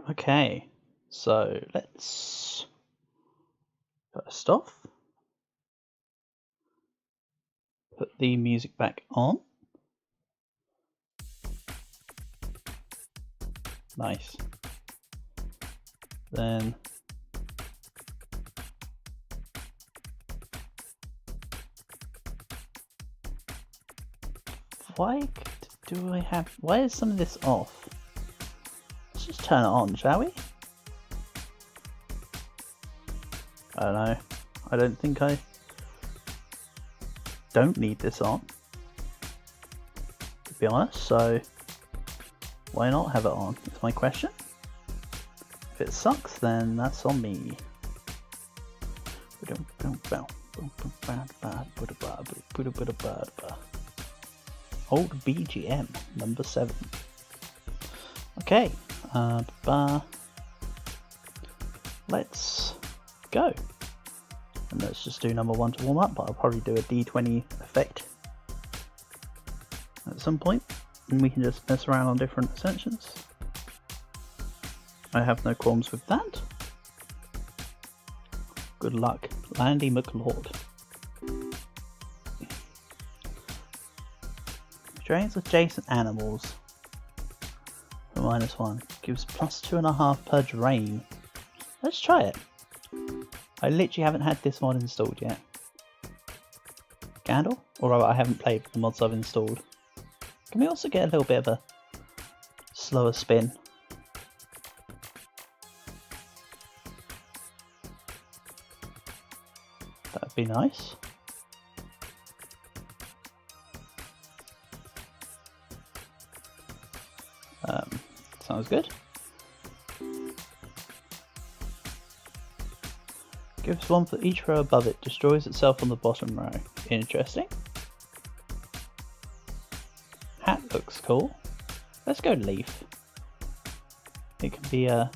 Okay, so let's first off put the music back on. Nice. Then why is some of this off? Let's just turn it on, shall we? I don't know. I don't think I don't need this on, to be honest, so why not have it on? Is my question. If it sucks, then that's on me. Old BGM, number 7. Okay, let's go. And let's just do number 1 to warm up, but I'll probably do a D20 effect at some point, and we can just mess around on different ascensions. I have no qualms with that. Good luck, Landy McLord. Drains adjacent animals for -1. Gives +2.5 per drain. Let's try it. I literally haven't had this mod installed yet. Candle? Or I haven't played the mods I've installed. Can we also get a little bit of a slower spin? That'd be nice. Sounds good. Gives 1 for each row above it. Destroys itself on the bottom row. Interesting. Hat looks cool. Let's go leaf. It can be a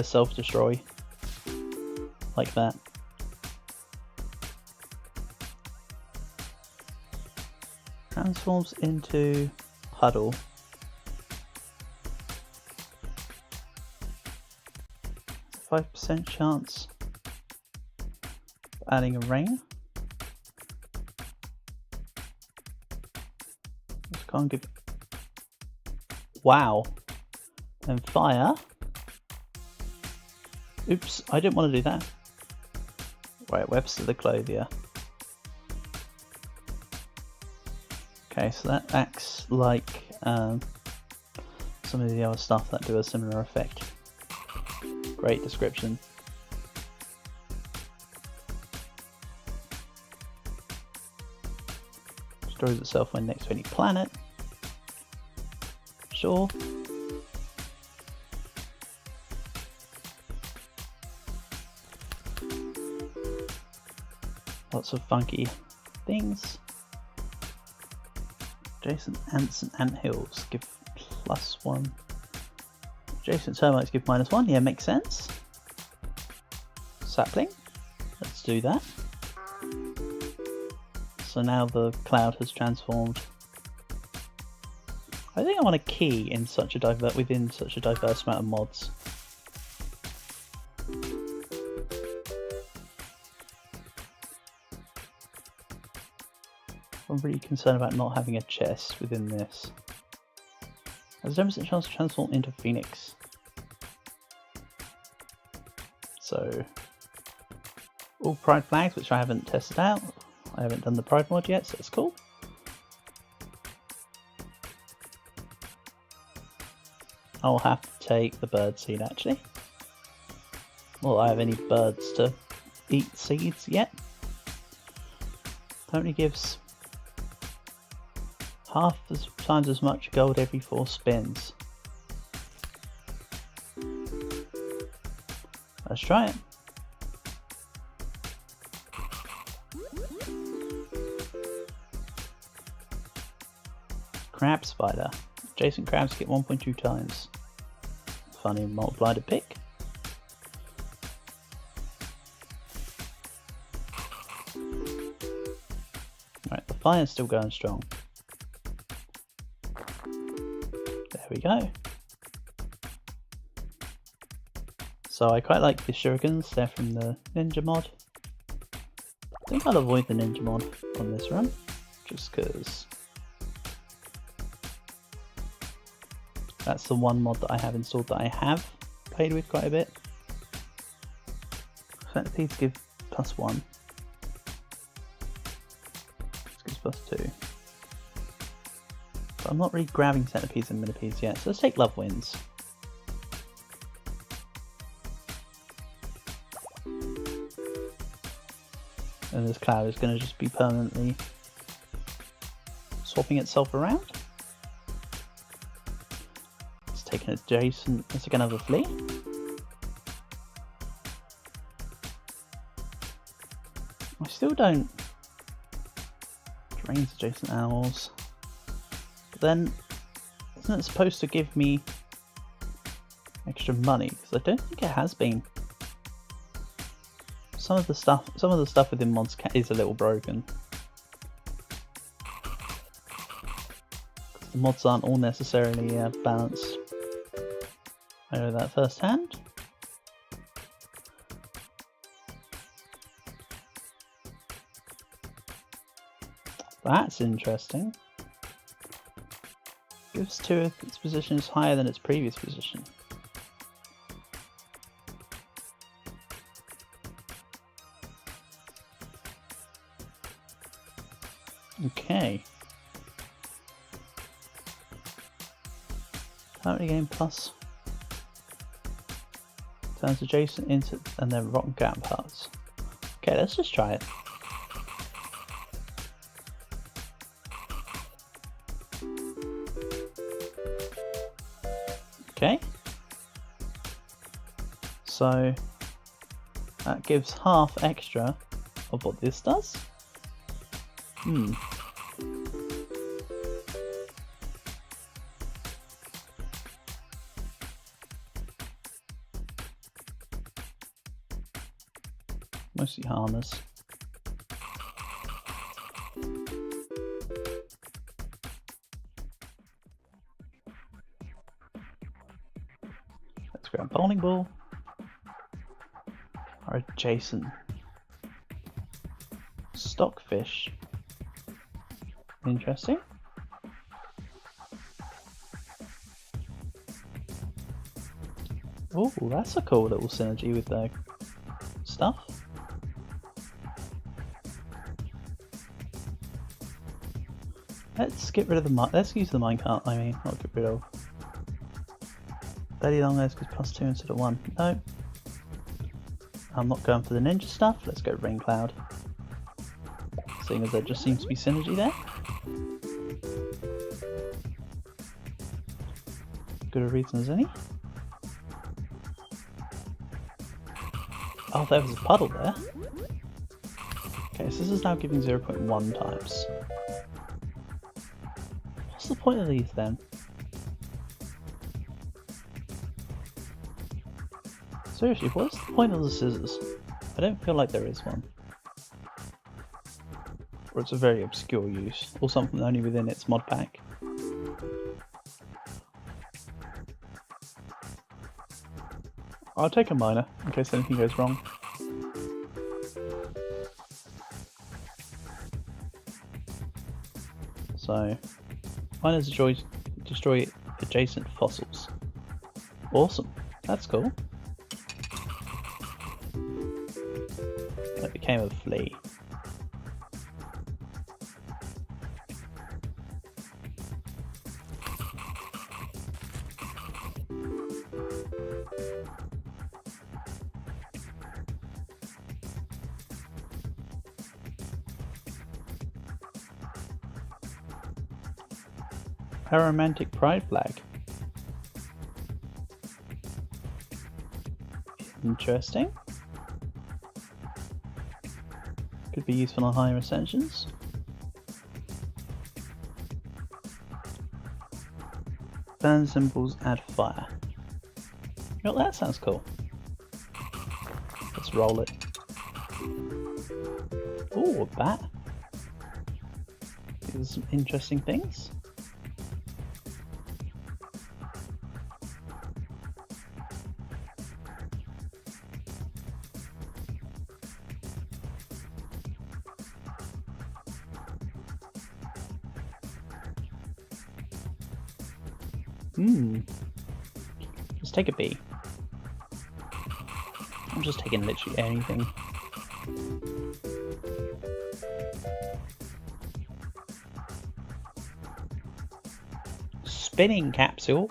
self-destroy like that. Transforms into puddle. 5% chance of adding a rain. Just can't give. Wow. And fire. Oops, I didn't want to do that. Right, Webster the Clothier. Okay, so that acts like some of the other stuff that do a similar effect. Great description. Destroys itself when next to any planet. Sure. Lots of funky things. Adjacent ants and anthills give +1. Adjacent termites give -1. Yeah, makes sense. Sapling. Let's do that. So now the cloud has transformed. I think I want a key in within such a diverse amount of mods. I'm really concerned about not having a chest within this. Has a 10% chance to transform into Phoenix. So, all Pride flags, which I haven't tested out. I haven't done the Pride mod yet, so that's cool. I'll have to take the bird seed actually. Well, I have any birds to eat seeds yet. Only gives times as much gold every 4 spins. Let's try it. Crab spider. Adjacent crabs get 1.2 times. Funny multiplier to pick. Right, the fire's still going strong. we go. So I quite like the shurikens, they're from the ninja mod. I think I'll avoid the ninja mod on this run, just because that's the one mod that I have installed that I have played with quite a bit. Centipedes give +1. This gives +2. But I'm not really grabbing centipedes and millipedes yet, so let's take Love Winds. And this cloud is going to just be permanently swapping itself around. Let's take an adjacent, let's take another flea. I still don't drains adjacent animals. But then, isn't it supposed to give me extra money? Because I don't think it has been. Some of the stuff within mods is a little broken. The mods aren't all necessarily balanced. I know that firsthand. That's interesting. Gives 2 if its position is higher than its previous position. Okay. Currently game plus. Turns adjacent into and then rock gap parts. Okay, let's just try it. Okay. So that gives half extra of what this does. Mostly harmless. Let's grab bowling ball. Our adjacent stockfish. Interesting. Oh, that's a cool little synergy with the stuff. Let's get rid of the let's use the minecart, not get rid of. Belly long legs gives +2 instead of 1. No. I'm not going for the ninja stuff, let's go rain cloud. Seeing as there just seems to be synergy there. Good a reason as any. Oh, there was a puddle there. Okay, so this is now giving 0.1 times. What's the point of these then? Seriously, what's the point of the scissors? I don't feel like there is one. Or it's a very obscure use, or something only within its mod pack. I'll take a miner, in case anything goes wrong. So, miners destroy adjacent fossils. Awesome, that's cool. That became a flea. Aromantic pride flag. Interesting. Could be useful on higher ascensions. Burn symbols add fire. Well, that sounds cool. Let's roll it. Ooh, a bat. These are some interesting things. Let's take a bee. I'm just taking literally anything. Spinning capsule.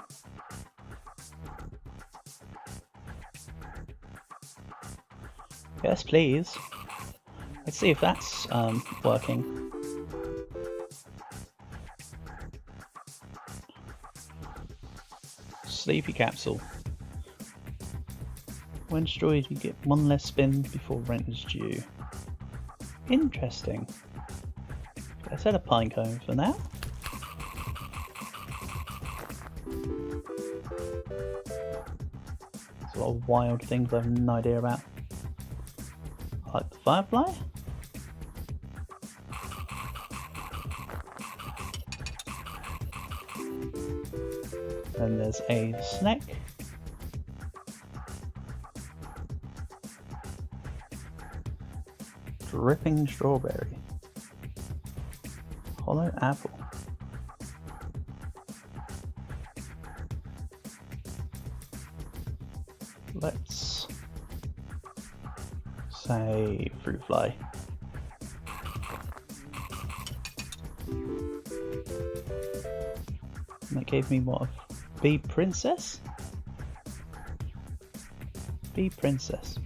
Yes, please. Let's see if that's working. Sleepy capsule. When destroyed, you get one less spin before rent is due. Interesting. Let's set a pine cone for now. There's a lot of wild things I have no idea about. I like the firefly. Then there's a snake. Dripping strawberry. Hollow apple. Let's say fruit fly. And that gave me what? Bee princess? Bee princess.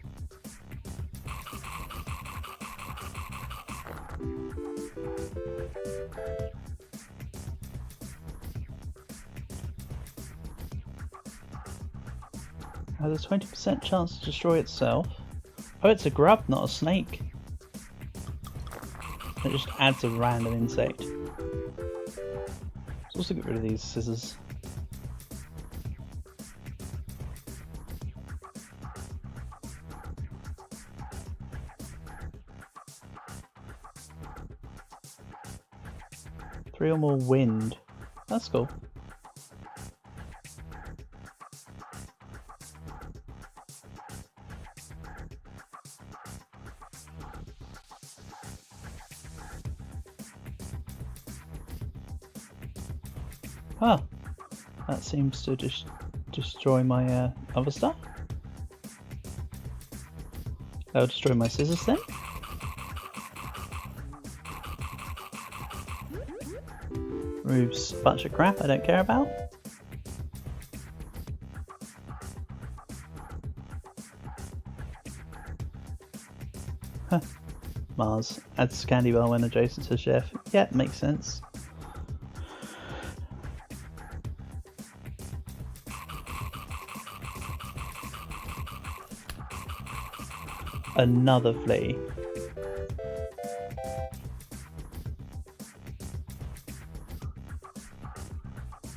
Has a 20% chance to destroy itself. Oh, it's a grub, not a snake. It just adds a random insect. Let's also get rid of these scissors. Three or more wind. That's cool. Ah, that seems to just destroy my other stuff. That'll destroy my scissors then. Removes a bunch of crap I don't care about. Huh. Mars. Adds candy bar when adjacent to chef. Yeah, makes sense. Another flea.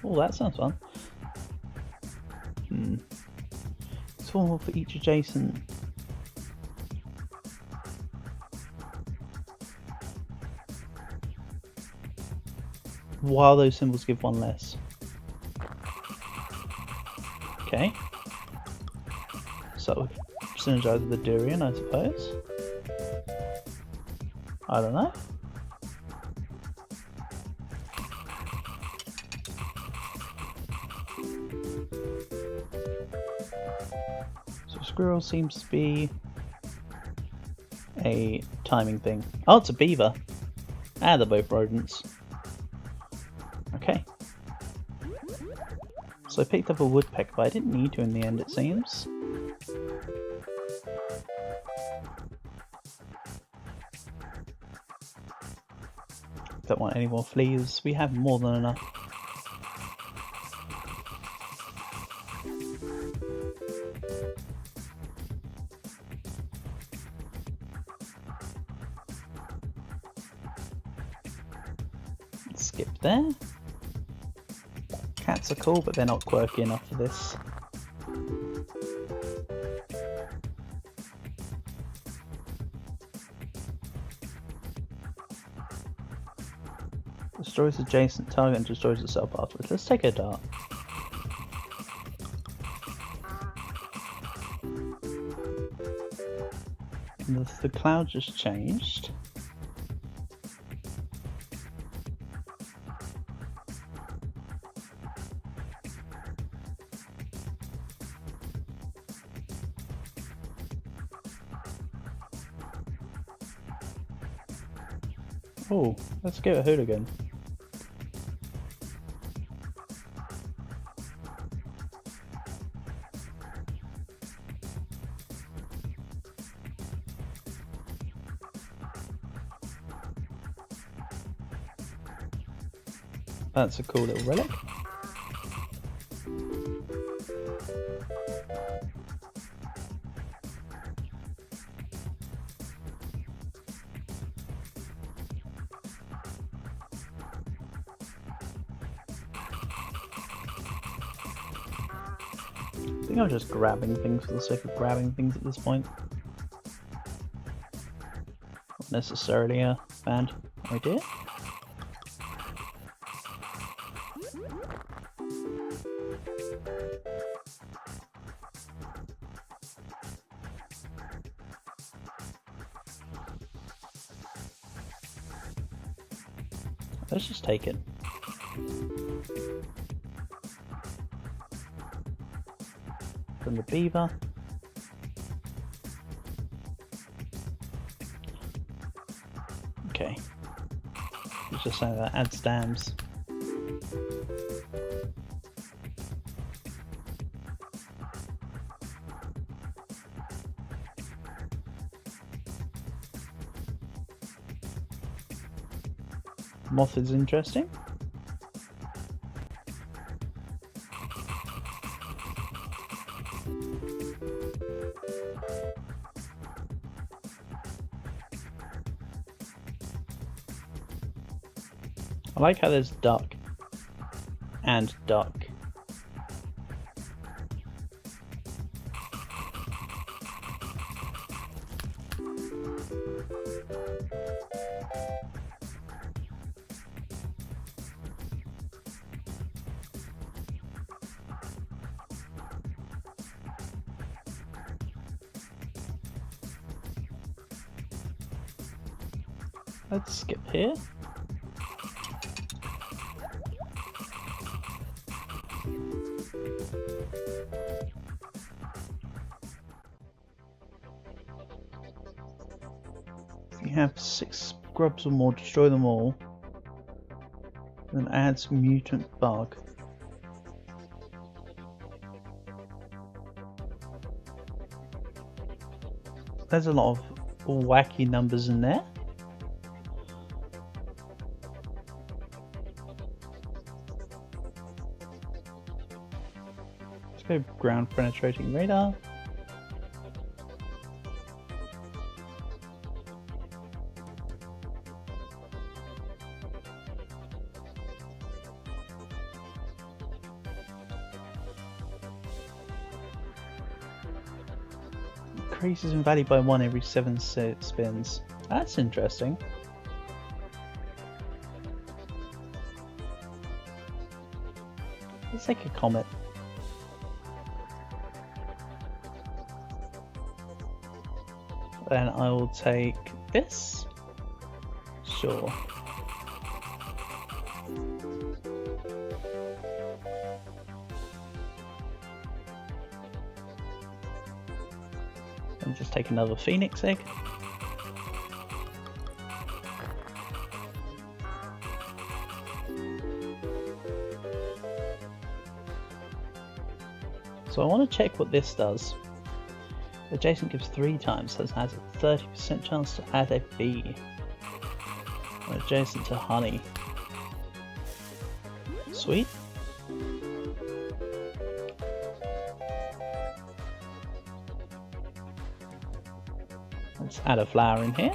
Oh, that sounds fun. It's one more for each adjacent. While those symbols give one less. Okay. So synergize with the durian, I suppose. I don't know. So squirrel seems to be a timing thing. Oh, it's a beaver. Ah, they're both rodents. Okay. So I picked up a woodpecker, but I didn't need to in the end, it seems. Don't want any more fleas. We have more than enough. Skip there. Cats are cool, but they're not quirky enough for this. Destroys adjacent target and destroys itself afterwards. Let's take a dart. And the cloud just changed. Oh, let's give it a hooligan. That's a cool little relic. I think I'm just grabbing things for the sake of grabbing things at this point. Not necessarily a bad idea. Let's just take it. From the beaver. Okay. Let's just say that adds dams. Moth is interesting. I like how there's duck and duck. Let's skip here. If you have 6 grubs or more, destroy them all. Then adds mutant bug. There's a lot of wacky numbers in there. Let's go ground penetrating radar. Increases in value by 1 every 7 spins. That's interesting. Let's take a comet. Then I will take this. Sure. And just take another phoenix egg. So I want to check what this does. Adjacent gives 3 times, so it has a 30% chance to add a bee. Adjacent to honey. Sweet. Let's add a flower in here.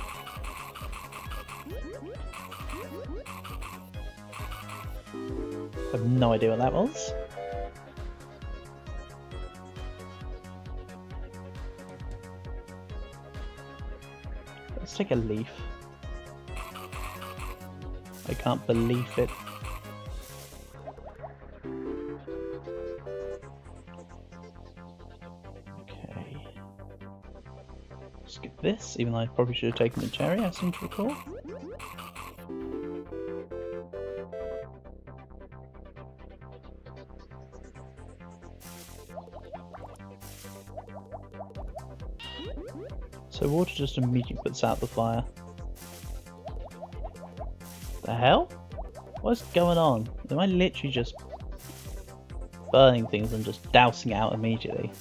I have no idea what that was. Let's take a leaf. I can't believe it. Okay. Skip this, even though I probably should have taken the cherry, I seem to recall. So water just immediately puts out the fire. The hell? What's going on? Am I literally just burning things and just dousing out immediately?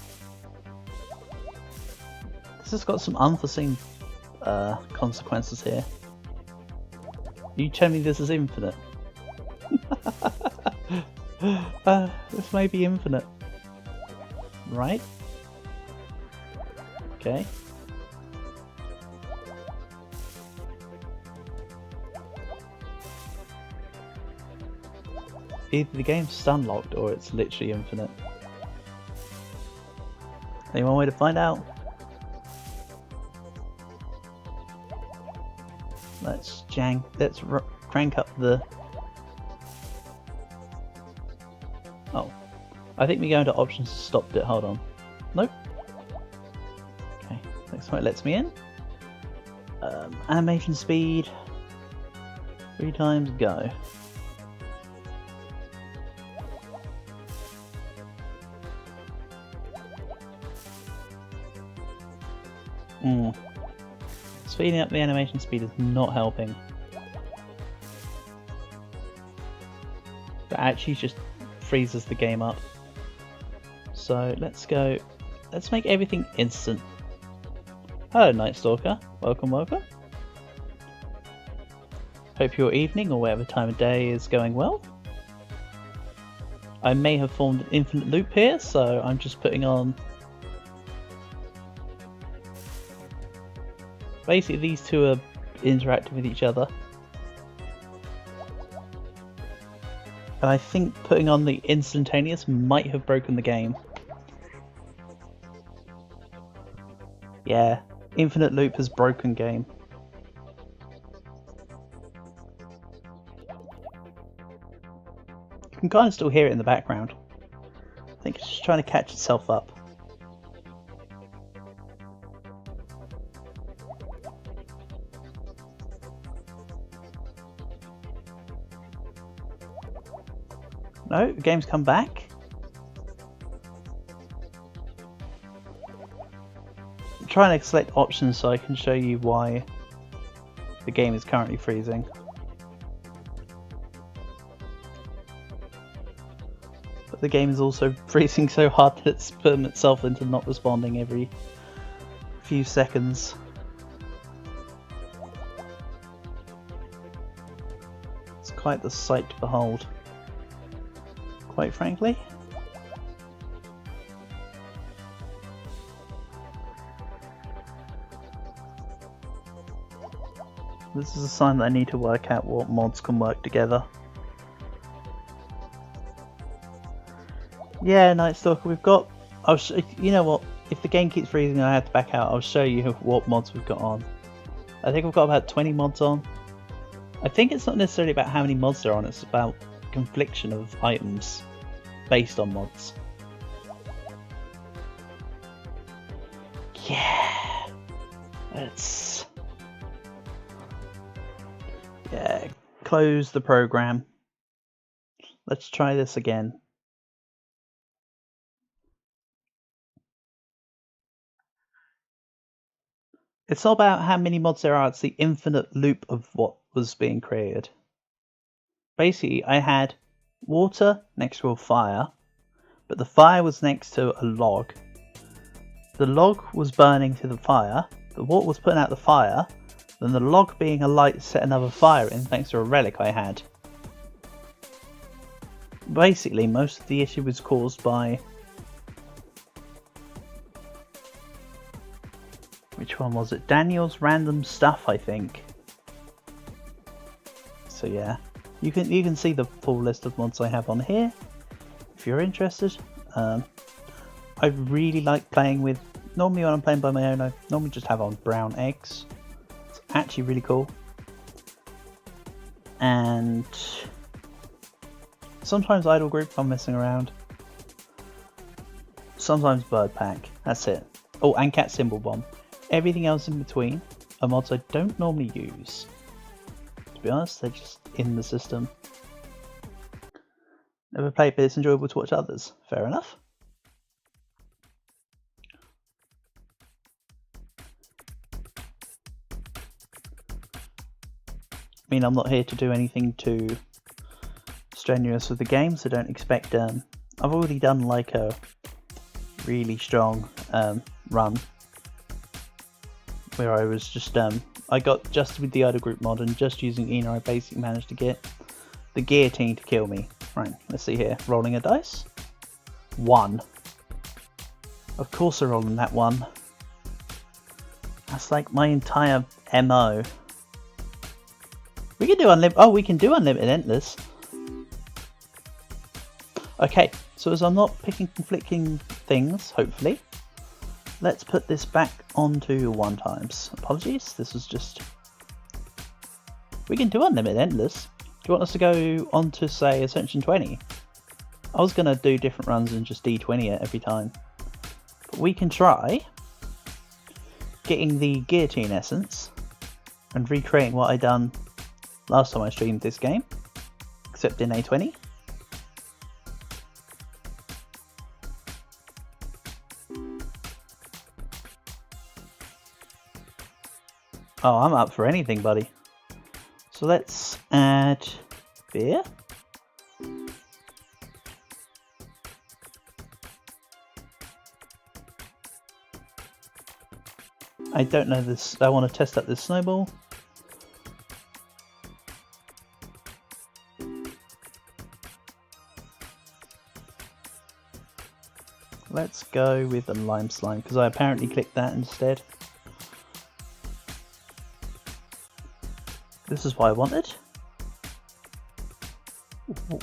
This has got some unforeseen consequences here. You tell me this is infinite. This may be infinite. Right? Okay. Either the game's stun locked or it's literally infinite. Any one way to find out? Let's crank up the... Oh. I think we go into options to stop it. Hold on. Nope. Okay. Next time it lets me in. Animation speed. 3 times go. Speeding up the animation speed is not helping. But actually just freezes the game up. So let's make everything instant. Hello Night Stalker, welcome, welcome. Hope your evening or whatever time of day is going well. I may have formed an infinite loop here, so I'm just putting on... Basically these two are interacting with each other. And I think putting on the instantaneous might have broken the game. Yeah, infinite loop has broken game. You can kind of still hear it in the background. I think it's just trying to catch itself up. No, the game's come back. I'm trying to select options so I can show you why the game is currently freezing. But the game is also freezing so hard that it's putting itself into not responding every few seconds. It's quite the sight to behold. Quite frankly. This is a sign that I need to work out what mods can work together. Yeah, Night Stalker, we've got... you know what, if the game keeps freezing and I have to back out, I'll show you what mods we've got on. I think we've got about 20 mods on. I think it's not necessarily about how many mods there are on, it's about confliction of items based on mods. Yeah, let's close the program. Let's try this again. It's not about how many mods there are, it's the infinite loop of what was being created. Basically, I had water next to a fire, but the fire was next to a log. The log was burning to the fire, the water was putting out the fire, then the log being a light set another fire in thanks to a relic I had. Basically, most of the issue was caused by... Which one was it? Daniel's random stuff, I think. So yeah, you can see the full list of mods I have on here if you're interested. I really like playing with... Normally when I'm playing by my own, I normally just have on brown eggs. It's actually really cool. And sometimes idle group if I'm messing around. Sometimes bird pack. That's it. Oh, and cat symbol bomb. Everything else in between are mods I don't normally use. To be honest, they're just in the system. Never played, but it's enjoyable to watch others. Fair enough. mean, I'm not here to do anything too strenuous with the game, so don't expect. I've already done like a really strong run where I was just I got just with the idle group mod and just using Eno, I basically managed to get the guillotine to kill me. Right, let's see here. Rolling a dice. 1. Of course, I'm rolling that 1. That's like my entire MO. We can do unlimited. Oh, we can do unlimited endless. Okay, so as I'm not picking conflicting things, hopefully, let's put this back onto 1 times. Apologies, this was just... We can do unlimited endless. Do you want us to go on to, say, Ascension 20? I was going to do different runs and just D20 it every time. But we can try getting the guillotine essence and recreating what I done last time I streamed this game, except in A20. Oh, I'm up for anything, buddy. So let's add beer. I don't know this. I want to test out this snowball. Let's go with the lime slime because I apparently clicked that instead. This is what I wanted. Ooh.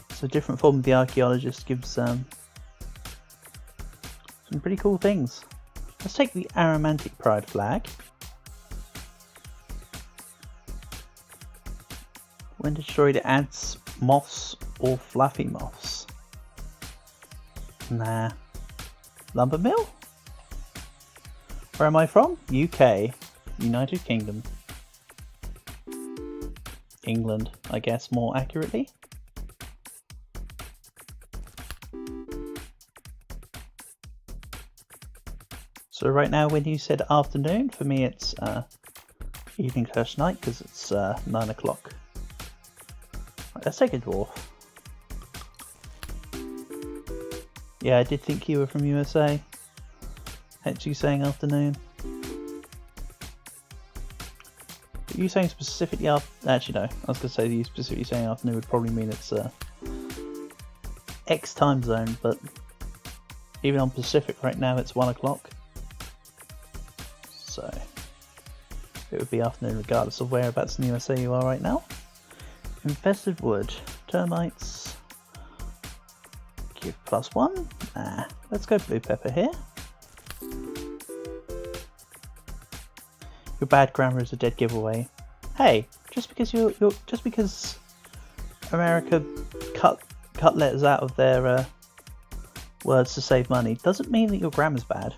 It's a different form of the archaeologist, gives some pretty cool things. Let's take the aromantic pride flag. When destroyed, it adds moths or fluffy moths. Nah. Lumber mill? Where am I from? UK. United Kingdom. England, I guess, more accurately. So right now, when you said afternoon, for me it's evening/night because it's 9 o'clock. Right, let's take a dwarf. Yeah, I did think you were from USA. Hence you saying afternoon. But you saying specifically actually no, I was going to say you specifically saying afternoon would probably mean it's X time zone, but even on Pacific right now it's 1 o'clock. So it would be afternoon regardless of whereabouts in the USA you are right now. Infested wood, termites, give +1. Nah, let's go blue pepper here. Your bad grammar is a dead giveaway. Hey, just because just because America cut letters out of their words to save money doesn't mean that your grammar's bad.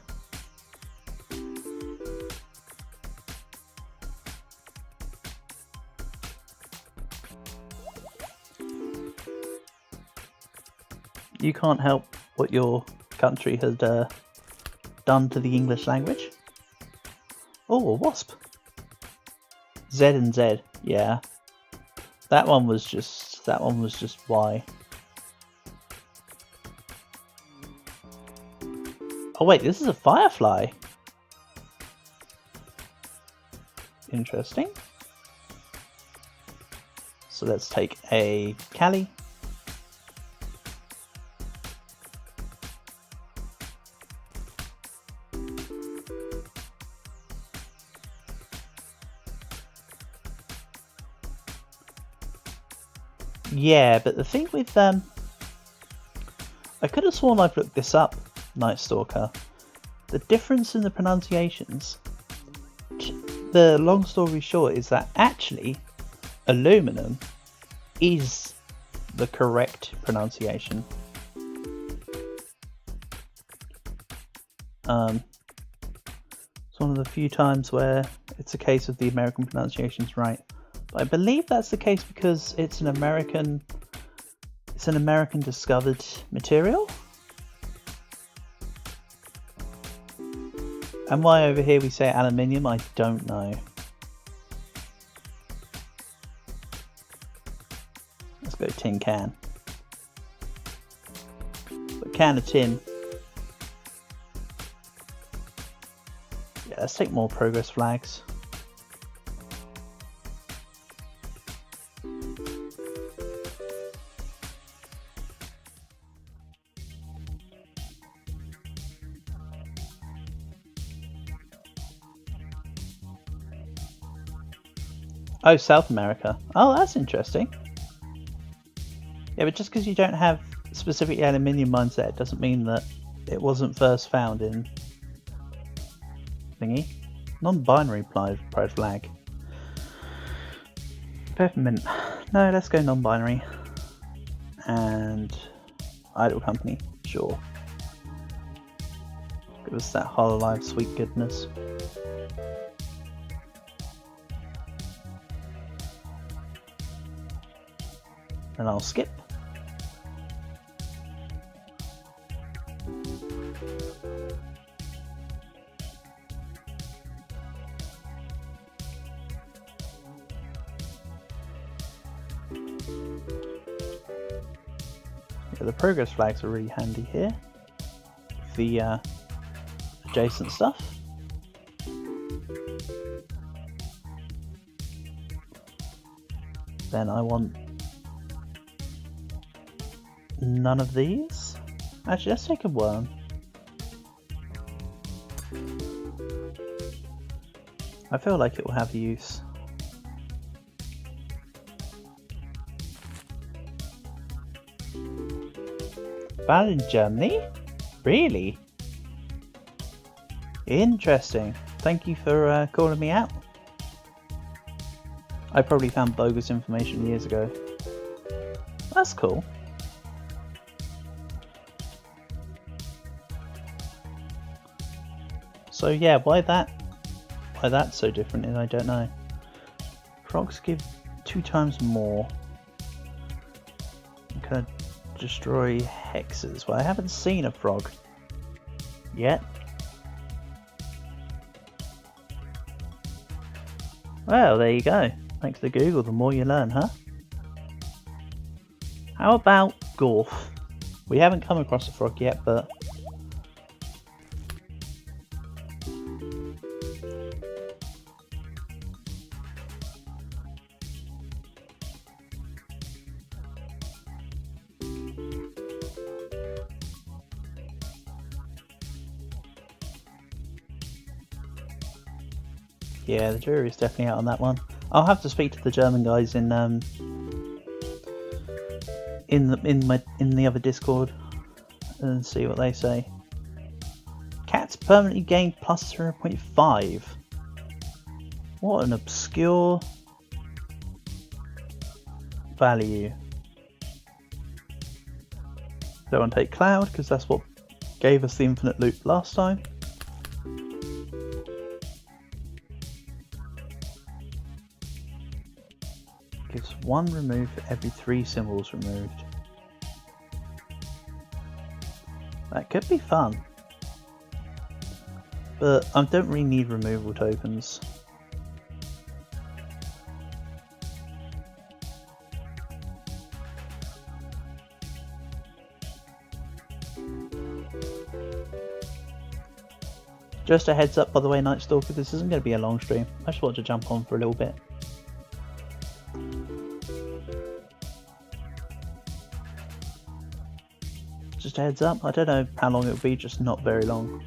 You can't help what your country has done to the English language. Oh, a wasp. Z and Z, yeah. That one was just Y. Oh wait, this is a firefly. Interesting. So let's take a Cali. Yeah, but the thing with I could have sworn I've looked this up, Night Stalker. The difference in the pronunciations, the long story short is that actually aluminum is the correct pronunciation. It's one of the few times where it's a case of the American pronunciation's right. I believe that's the case because it's an American discovered material. And why over here we say aluminium, I don't know. Let's go tin can. A can of tin. Yeah, let's take more progress flags. Oh, South America. Oh, that's interesting. Yeah, but just because you don't have specific aluminium mines there doesn't mean that it wasn't first found in thingy. Non-binary pride flag. Peppermint. No, let's go non-binary. And idle company. Sure. Give us that hololive sweet goodness. And I'll skip. Yeah, the progress flags are really handy here. The adjacent stuff. Then I want none of these. Actually, let's take a worm. I feel like it will have use. Found in Germany? Really? Interesting. Thank you for calling me out. I probably found bogus information years ago. That's cool. So yeah, why that's so different is I don't know. Frogs give 2 times more. I'm gonna destroy hexes. Well, I haven't seen a frog yet. Well, there you go. Thanks to Google, the more you learn, huh? How about Gorf? We haven't come across a frog yet, but yeah, the jury's definitely out on that one. I'll have to speak to the German guys in the other Discord and see what they say. Cats permanently gain plus 0.5. What an obscure value. Don't want to take Cloud because that's what gave us the infinite loop last time. Gives 1 remove for every 3 symbols removed. That could be fun. But I don't really need removal tokens. Just a heads up, by the way, Night Stalker, this isn't going to be a long stream. I just wanted to jump on for a little bit. Just a heads up, I don't know how long it'll be, just not very long.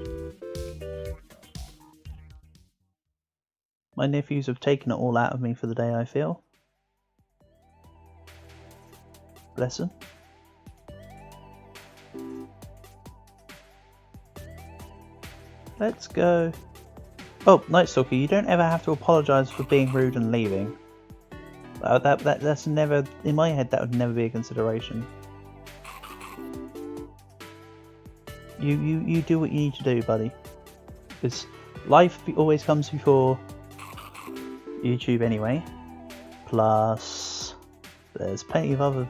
My nephews have taken it all out of me for the day, I feel. Bless them. Let's go. Oh, Night Stalker, you don't ever have to apologise for being rude and leaving. That's never, in my head, that would never be a consideration. You do what you need to do, buddy. Because life always comes before YouTube anyway. Plus, there's plenty of other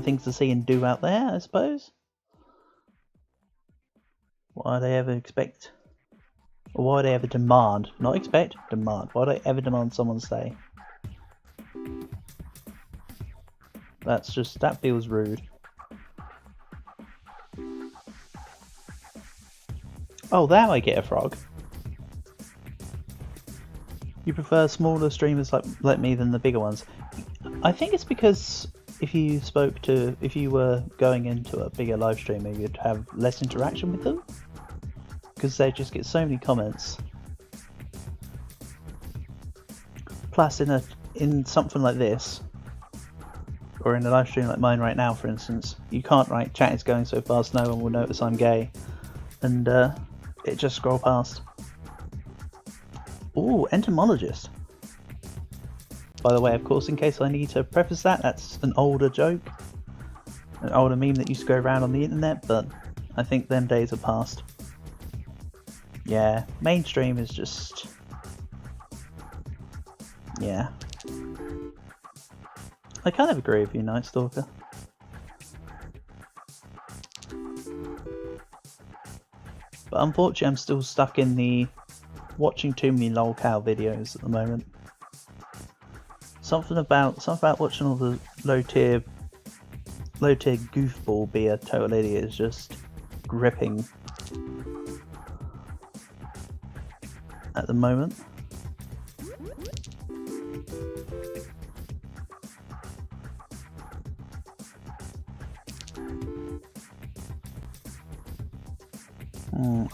things to see and do out there, I suppose. Why do they ever expect, or why do they ever demand? Not expect, demand. Why do they ever demand someone stay? That feels rude. Oh, there I get a frog. You prefer smaller streamers like me than the bigger ones? I think it's because if you were going into a bigger live streamer, you'd have less interaction with them, because they just get so many comments. Plus, in something like this, or in a live stream like mine right now, for instance, you can't write "chat is going so fast, no one will notice I'm gay," and it just scroll past. Ooh, entomologist. By the way, of course, in case I need to preface that, that's an older joke, an older meme that used to go around on the internet, but I think them days are past. Yeah, mainstream is just... yeah. I kind of agree with you, Night Stalker. But unfortunately I'm still stuck in the watching too many lolcow videos at the moment. Something about watching all the low tier goofball be a total idiot is just gripping at the moment.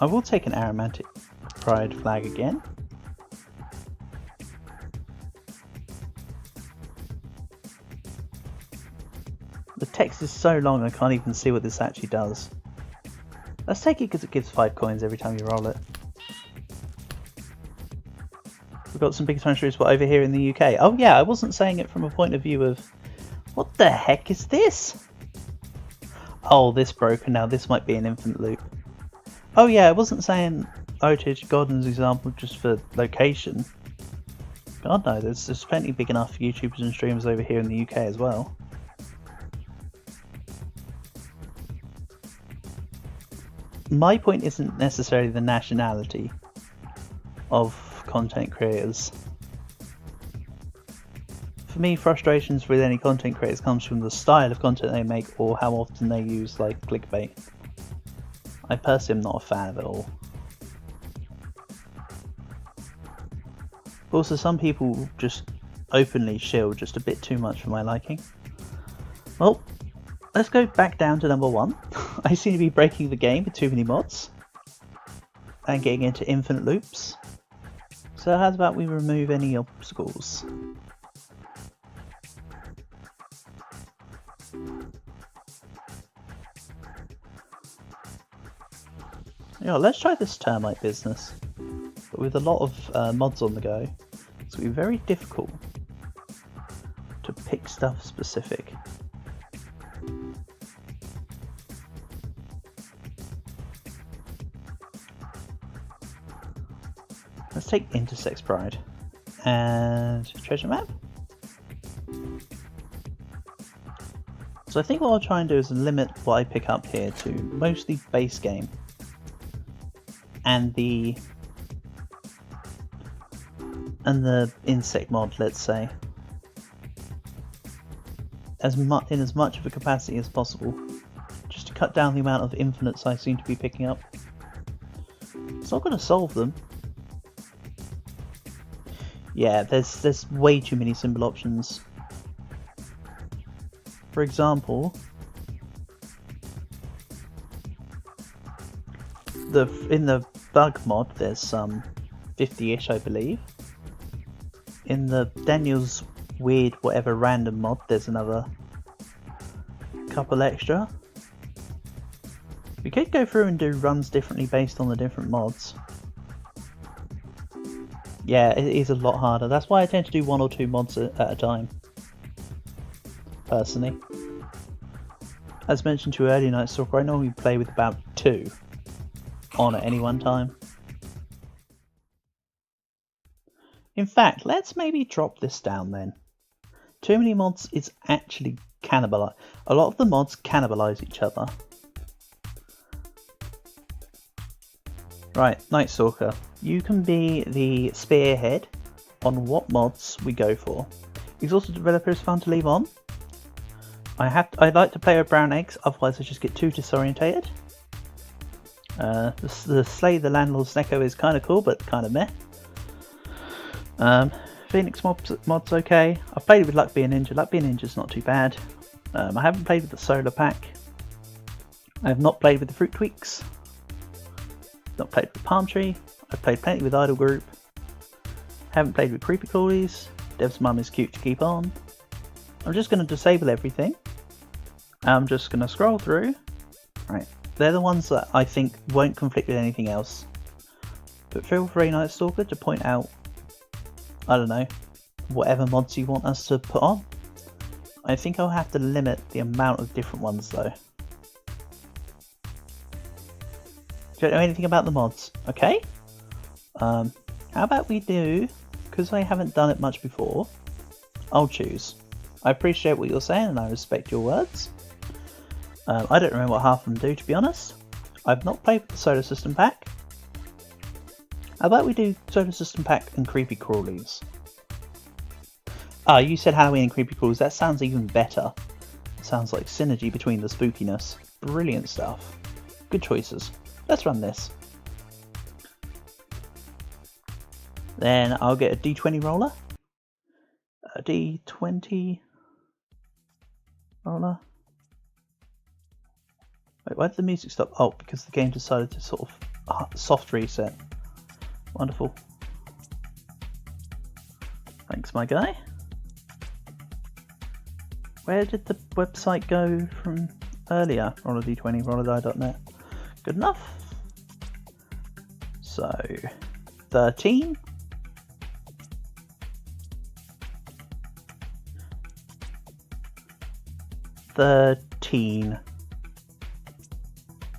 I will take an aromatic pride flag again. The text is so long I can't even see what this actually does. Let's take it because it gives 5 coins every time you roll it. We've got some big time streams over here in the UK. Oh yeah, I wasn't saying it from a point of view of what the heck is this? Oh, this broken now. This might be an infinite loop. Oh yeah, I wasn't saying Otage Godden's example just for location. God no, there's plenty big enough YouTubers and streamers over here in the UK as well. My point isn't necessarily the nationality of content creators. For me, frustrations with any content creators comes from the style of content they make or how often they use like clickbait. I personally am not a fan of it all. Also, some people just openly shield just a bit too much for my liking. Well, let's go back down to number 1. I seem to be breaking the game with too many mods and getting into infinite loops. So how about we remove any obstacles? Yeah, let's try this termite business, but with a lot of mods on the go, it's going to be very difficult to pick stuff specific. Let's take Intersex Pride and treasure map. So I think what I'll try and do is limit what I pick up here to mostly base game and the insect mod, let's say, in as much of a capacity as possible, just to cut down the amount of infinites I seem to be picking up. It's not going to solve them. Yeah, there's way too many symbol options. For example, in the bug mod there's some 50-ish, I believe. In the Daniel's weird whatever random mod there's another couple extra. We could go through and do runs differently based on the different mods. Yeah, it is a lot harder. That's why I tend to do 1 or 2 mods at a time, personally. As mentioned to you earlier, Night Stalker, I normally play with about 2 on at any one time. In fact, let's maybe drop this down then. Too many mods is actually cannibalize. A lot of the mods cannibalize each other. Right, Night Stalker, you can be the spearhead on what mods we go for. Exhausted Developer is fun to leave on. I'd like to play with brown eggs, otherwise I just get too disorientated. The Slay the Landlord's Neko is kind of cool, but kind of meh. Phoenix mod's okay. I've played with Luck Be a Ninja. Luck Be a Ninja's not too bad. I haven't played with the Solar Pack. I have not played with the Fruit Tweaks. Not played with Palm Tree. I've played plenty with Idle Group. Haven't played with Creepy Crawlies. Dev's Mum is cute to keep on. I'm just going to disable everything. I'm just going to scroll through. Right, they're the ones that I think won't conflict with anything else. But feel free, Night Stalker, to point out, I don't know, whatever mods you want us to put on. I think I'll have to limit the amount of different ones though. Don't know anything about the mods, okay? How about we do, because I haven't done it much before, I'll choose. I appreciate what you're saying and I respect your words. I don't remember what half of them do, to be honest. I've not played with the Solar System Pack. How about we do Solar System Pack and Creepy Crawlies? Ah, you said Halloween and Creepy Crawlies. That sounds even better. It sounds like synergy between the spookiness. Brilliant stuff. Good choices. Let's run this. Then I'll get a D20 roller. A D20 roller. Wait, why did the music stop? Oh, because the game decided to sort of soft reset. Wonderful. Thanks, my guy. Where did the website go from earlier? Roller D20, rollerdie.net. Good enough. So, 13. There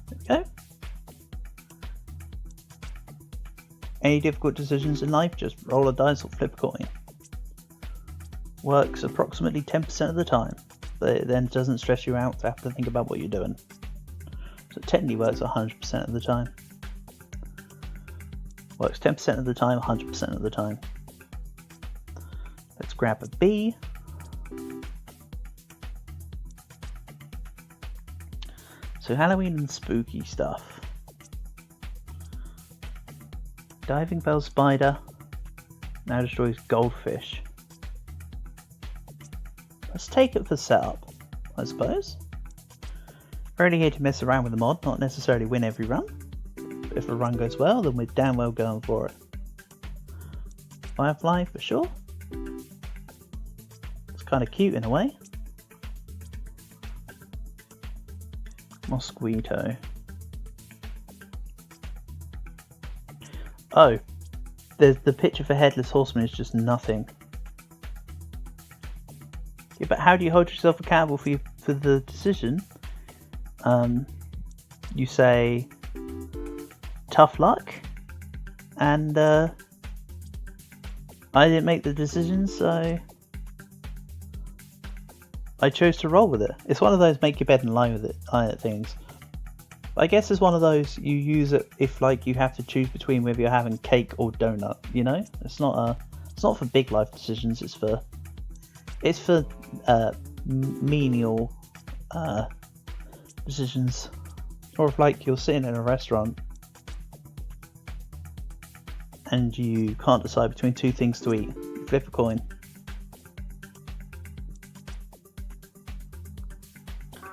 we go. Any difficult decisions in life, just roll a dice or flip a coin. Works approximately 10% of the time, but it then doesn't stress you out to have to think about what you're doing. So it technically works 100% of the time. Works 10% of the time, 100% of the time. Let's grab a B. So Halloween and spooky stuff. Diving Bell Spider now destroys goldfish. Let's take it for setup, I suppose. We're only here to mess around with the mod, not necessarily win every run. But if a run goes well, then we're damn well going for it. Firefly for sure. It's kind of cute in a way. Mosquito. Oh, the picture for Headless Horseman is just nothing. Yeah, but how do you hold yourself accountable for the decision? You say tough luck, and I didn't make the decision, so I chose to roll with it. It's one of those make your bed and lie with it things. I guess it's one of those you use it if like you have to choose between whether you're having cake or donut. You know, it's not for big life decisions. It's for menial decisions. Or if like you're sitting in a restaurant and you can't decide between two things to eat, flip a coin.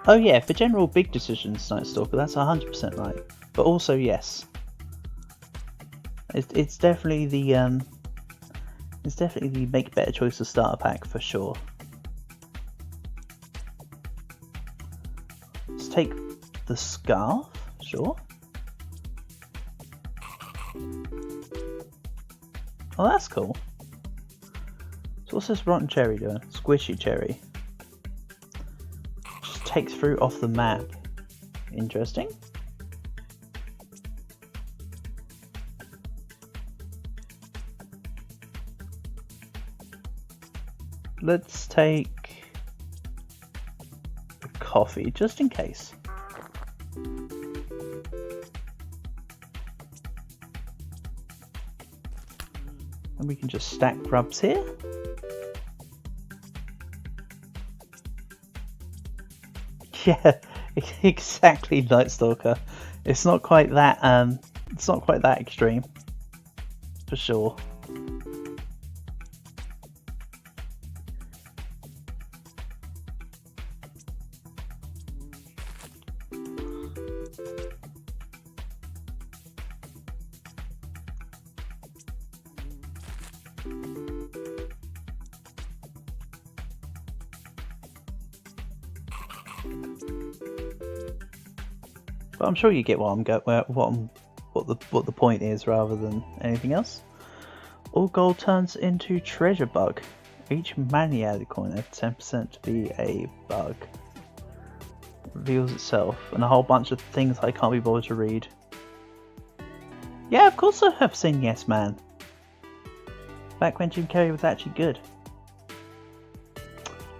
Oh yeah, for general big decisions, Night Stalker, that's 100% right. But also yes, it's definitely the make better choices starter pack for sure. Let's take the scarf, sure. Oh, that's cool. So what's this rotten cherry doing? Squishy cherry. Takes fruit off the map. Interesting. Let's take a coffee just in case. And we can just stack grubs here. Yeah, exactly, Night Stalker. It's not quite that it's not quite that extreme, for sure. But I'm sure you get what what the point is rather than anything else. All gold turns into treasure bug. Each manually added coin has 10% to be a bug. Reveals itself and a whole bunch of things I can't be bothered to read. Yeah, of course I have seen Yes Man. Back when Jim Carrey was actually good.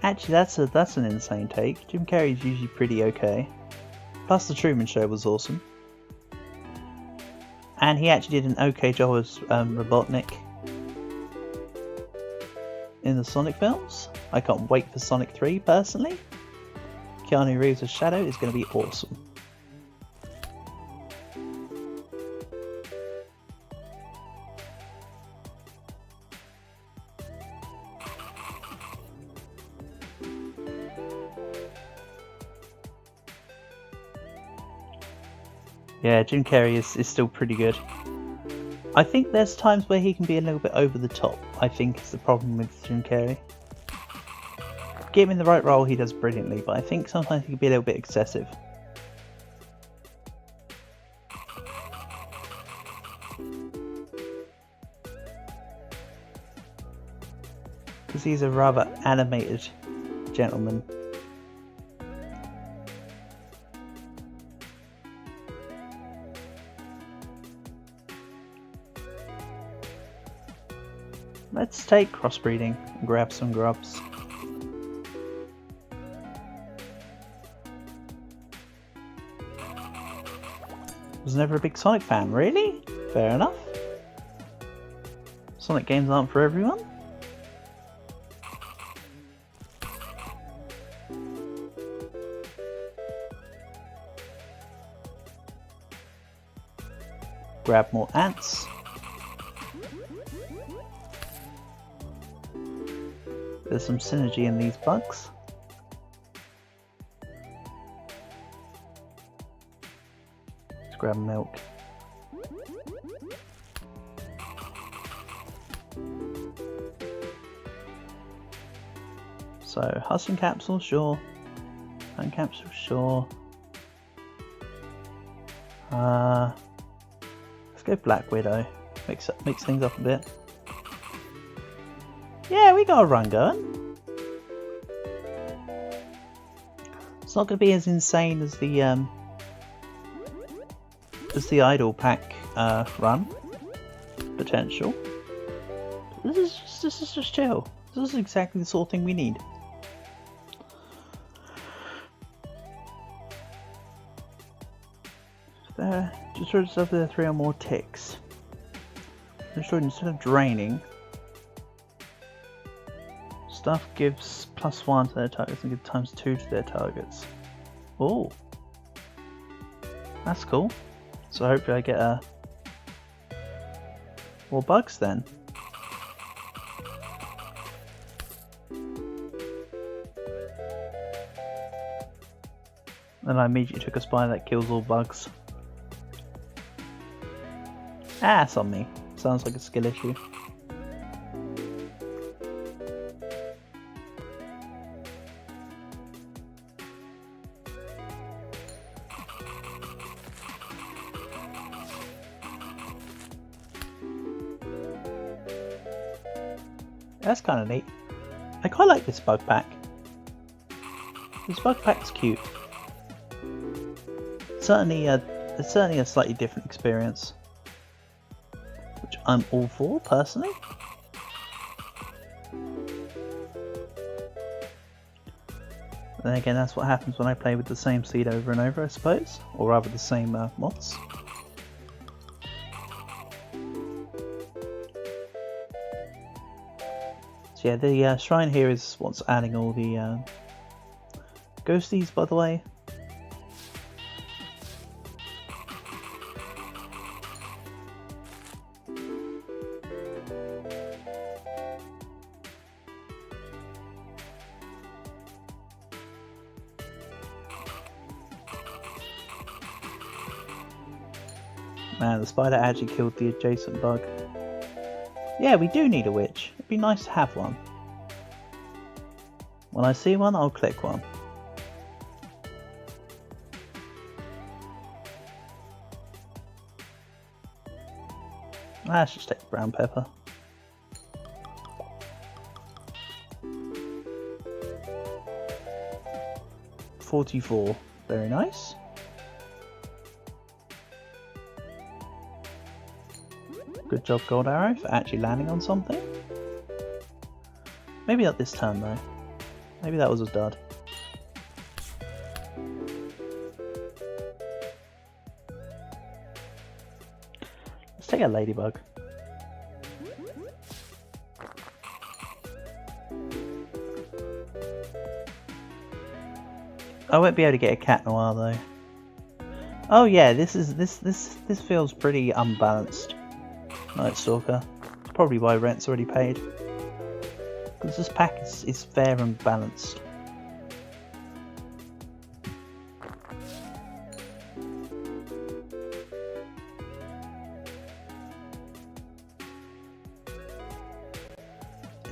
Actually, that's an insane take. Jim Carrey's usually pretty okay. Plus, The Truman Show was awesome. And he actually did an okay job as Robotnik in the Sonic films. I can't wait for Sonic 3 personally. Keanu Reeves as Shadow is going to be awesome. Yeah, Jim Carrey is still pretty good. I think there's times where he can be a little bit over the top, I think is the problem with Jim Carrey. Get him in the right role, he does brilliantly, but I think sometimes he can be a little bit excessive. Because he's a rather animated gentleman. Let's take crossbreeding and grab some grubs. Was never a big Sonic fan, really? Fair enough. Sonic games aren't for everyone. Grab more ants. There's some synergy in these bugs. Let's grab milk. So, hustling capsule, sure. Home capsule, sure. Let's go Black Widow. Mix things up a bit. Yeah, we got a run going. It's not going to be as insane as the idle pack run potential. This is just chill. This is exactly the sort of thing we need. Destroy yourself with 3 or more ticks. Destroyed instead of draining. Stuff gives +1 to their targets and gives ×2 to their targets. Oh, that's cool. So hopefully I get more bugs then. And I immediately took a spy that kills all bugs. Ah, it's on me. Sounds like a skill issue. That's kind of neat. I quite like this bug pack. This bug pack's cute. It's certainly a slightly different experience, which I'm all for personally. Then again, that's what happens when I play with the same seed over and over, I suppose, or rather the same mods. So yeah, the shrine here is what's adding all the ghosties, by the way. Man, the spider actually killed the adjacent bug. Yeah, we do need a witch. It'd be nice to have one. When I see one, I'll click one. Let's just take the brown pepper. $44. Very nice. Good job, Gold Arrow, for actually landing on something. Maybe not this turn though. Maybe that was a dud. Let's take a ladybug. I won't be able to get a cat in a while though. Oh yeah, this feels pretty unbalanced. Night Stalker. It's probably why rent's already paid. Because this pack is fair and balanced.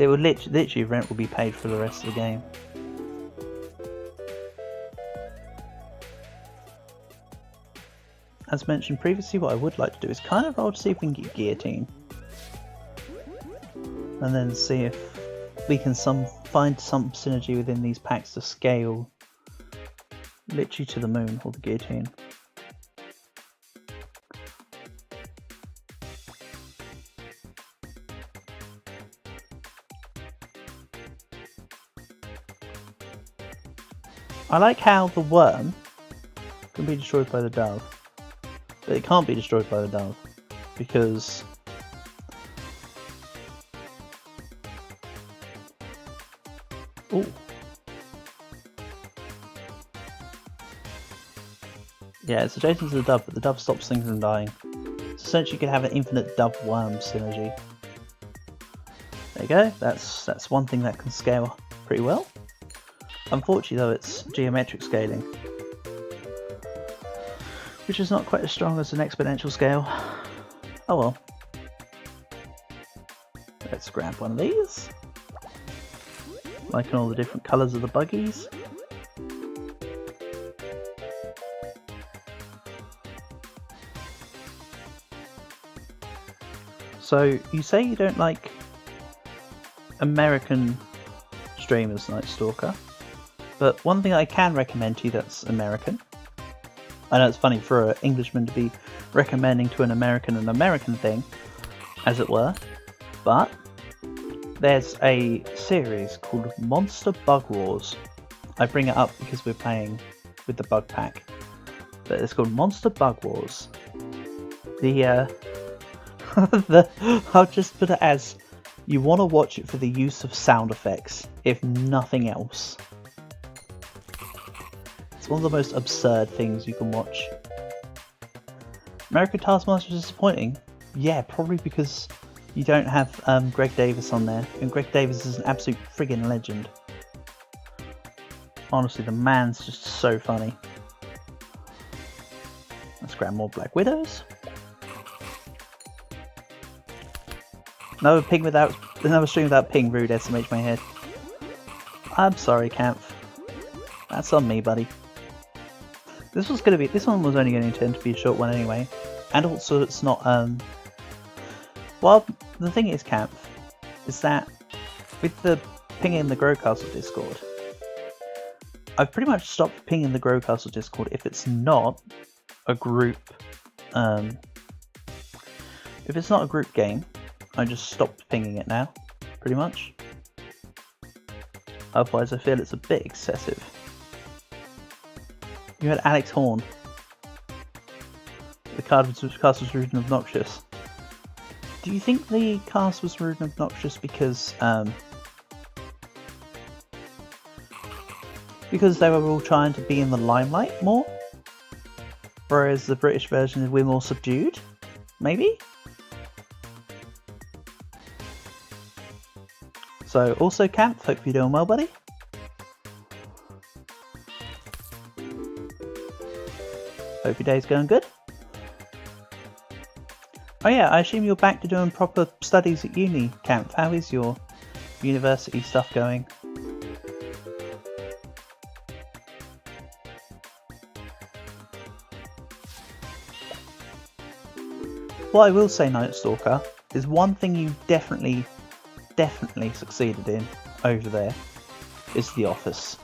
It would literally rent will be paid for the rest of the game. As mentioned previously, what I would like to do is kind of roll to see if we can get guillotine. And then see if we can find some synergy within these packs to scale literally to the moon, or the guillotine. I like how the worm can be destroyed by the dove. But it can't be destroyed by the dove, because ooh. Yeah, it's adjacent to the dove, but the dove stops things from dying. So essentially you could have an infinite dove-worm synergy. There you go, that's one thing that can scale pretty well. Unfortunately though, it's geometric scaling, which is not quite as strong as an exponential scale. Oh well. Let's grab one of these. Liking all the different colours of the buggies. So, you say you don't like American streamers, Night Stalker, but one thing I can recommend to you that's American. I know it's funny for an Englishman to be recommending to an American thing, as it were, but there's a series called Monster Bug Wars. I bring it up because we're playing with the bug pack, but it's called Monster Bug Wars. I'll just put it as, you want to watch it for the use of sound effects, if nothing else. It's one of the most absurd things you can watch. American Taskmaster is disappointing? Yeah, probably because you don't have Greg Davis on there, and Greg Davis is an absolute friggin' legend. Honestly, the man's just so funny. Let's grab more Black Widows. Another stream without ping, rude SMH my head. I'm sorry, Camp. That's on me, buddy. This one was only going to intend to be a short one anyway, and also it's not. Well, the thing is, Camp, is that with the pinging the Growcastle Discord, I've pretty much stopped pinging the Growcastle Discord if it's not a group. If it's not a group game, I just stopped pinging it now, pretty much. Otherwise, I feel it's a bit excessive. You had Alex Horn. The cast was rude and obnoxious. Do you think the cast was rude and obnoxious because they were all trying to be in the limelight more? Whereas the British version is we're more subdued? Maybe? So, also Camp, hope you're doing well, buddy. Hope your day's going good. Oh yeah, I assume you're back to doing proper studies at uni, Camp. How is your university stuff going? What I will say, Night Stalker, is one thing you definitely succeeded in over there is The Office.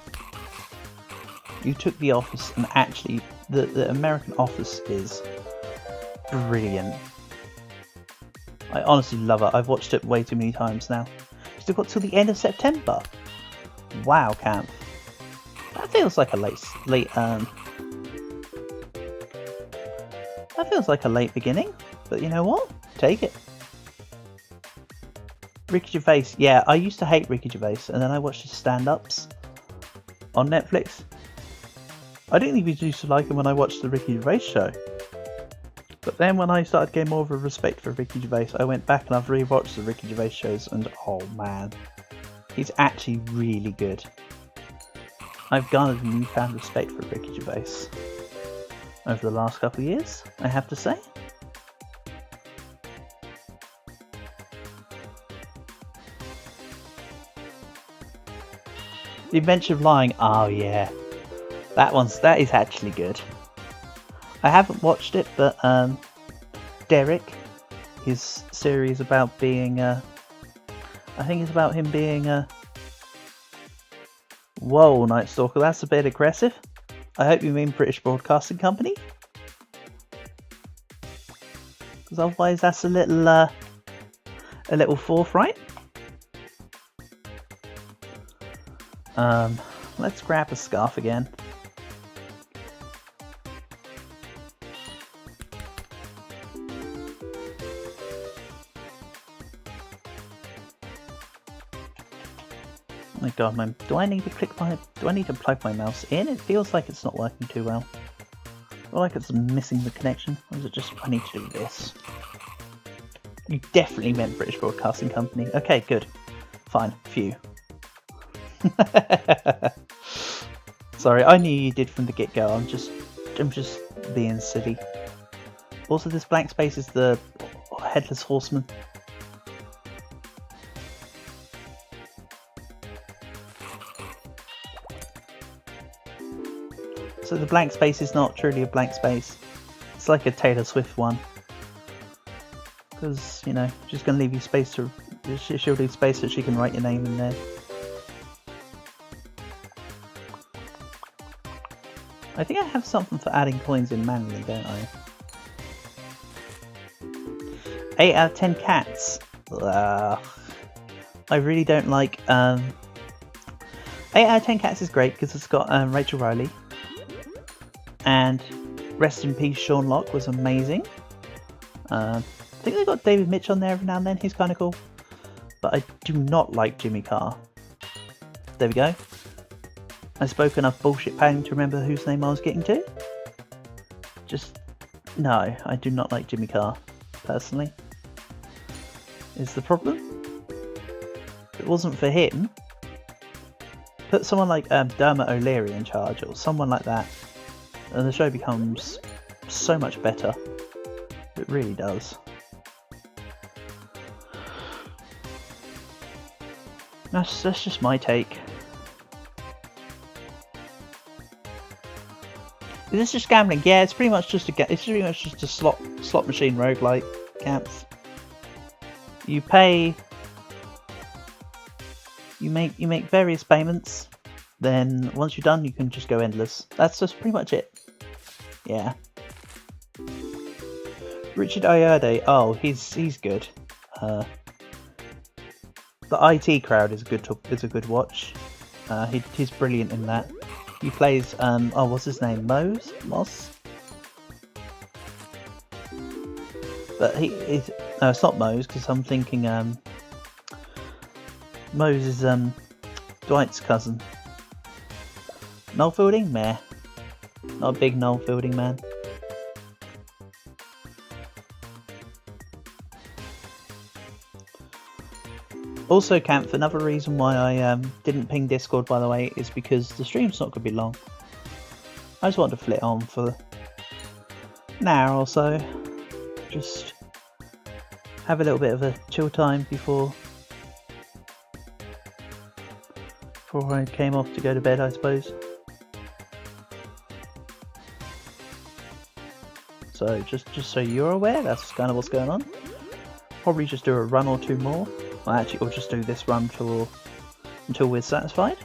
You took The Office and actually, the American Office is brilliant. I honestly love it. I've watched it way too many times now. Still got till the end of September. Wow, Camp. That feels like a late that feels like a late beginning. But you know what? Take it. Ricky Gervais. Yeah, I used to hate Ricky Gervais, and then I watched his stand-ups on Netflix. I didn't even used to like him when I watched the Ricky Gervais show. But then when I started getting more of a respect for Ricky Gervais, I went back and I've rewatched the Ricky Gervais shows, and oh man, he's actually really good. I've garnered a newfound respect for Ricky Gervais over the last couple of years, I have to say. The Adventure of Lying, oh yeah, that is actually good. I haven't watched it, but Derek, his series about being I think it's about him being whoa, Night Stalker, that's a bit aggressive. I hope you mean British Broadcasting Company, because otherwise that's a little forthright. Let's grab a scarf again. Oh my god, do I need to plug my mouse in? It feels like it's not working too well. I feel like it's missing the connection. Or is it just I need to do this? You definitely meant British Broadcasting Company. Okay, good. Fine. Phew. Sorry, I knew you did from the get-go. I'm just being silly. Also, this blank space is the Headless Horseman. So the blank space is not truly a blank space. It's like a Taylor Swift one. Because, you know, she's going to leave you space to... She'll leave space so she can write your name in there. I think I have something for adding coins in manually, don't I? 8 out of 10 cats. I really don't like... 8 out of 10 cats is great because it's got Rachel Riley. And rest in peace, Sean Locke was amazing. I think they got David Mitch on there every now and then. He's kind of cool. But I do not like Jimmy Carr. There we go. I spoke enough bullshit padding to remember whose name I was getting to. Just, no, I do not like Jimmy Carr, personally. Is the problem. If it wasn't for him, put someone like Dermot O'Leary in charge, or someone like that, and the show becomes so much better. It really does. That's just my take. Is this just gambling? Yeah, it's pretty much just a slot machine roguelike, Camps. You pay, you make various payments, then once you're done you can just go endless. That's just pretty much it. Yeah. Richard Ayoade, oh he's good. The IT Crowd is a good watch. He's brilliant in that. He plays, oh, what's his name? Moss? But he's, no, it's not Mose, because I'm thinking, Mose is, Dwight's cousin. Noel Fielding? Meh. Not a big Noel Fielding man. Also, Camp, another reason why I didn't ping Discord, by the way, is because the stream's not going to be long. I just wanted to flit on for an hour or so. Just have a little bit of a chill time before I came off to go to bed, I suppose. So just so you're aware, that's kind of what's going on. Probably just do a run or two more. Well, actually, we'll just do this run until we're satisfied.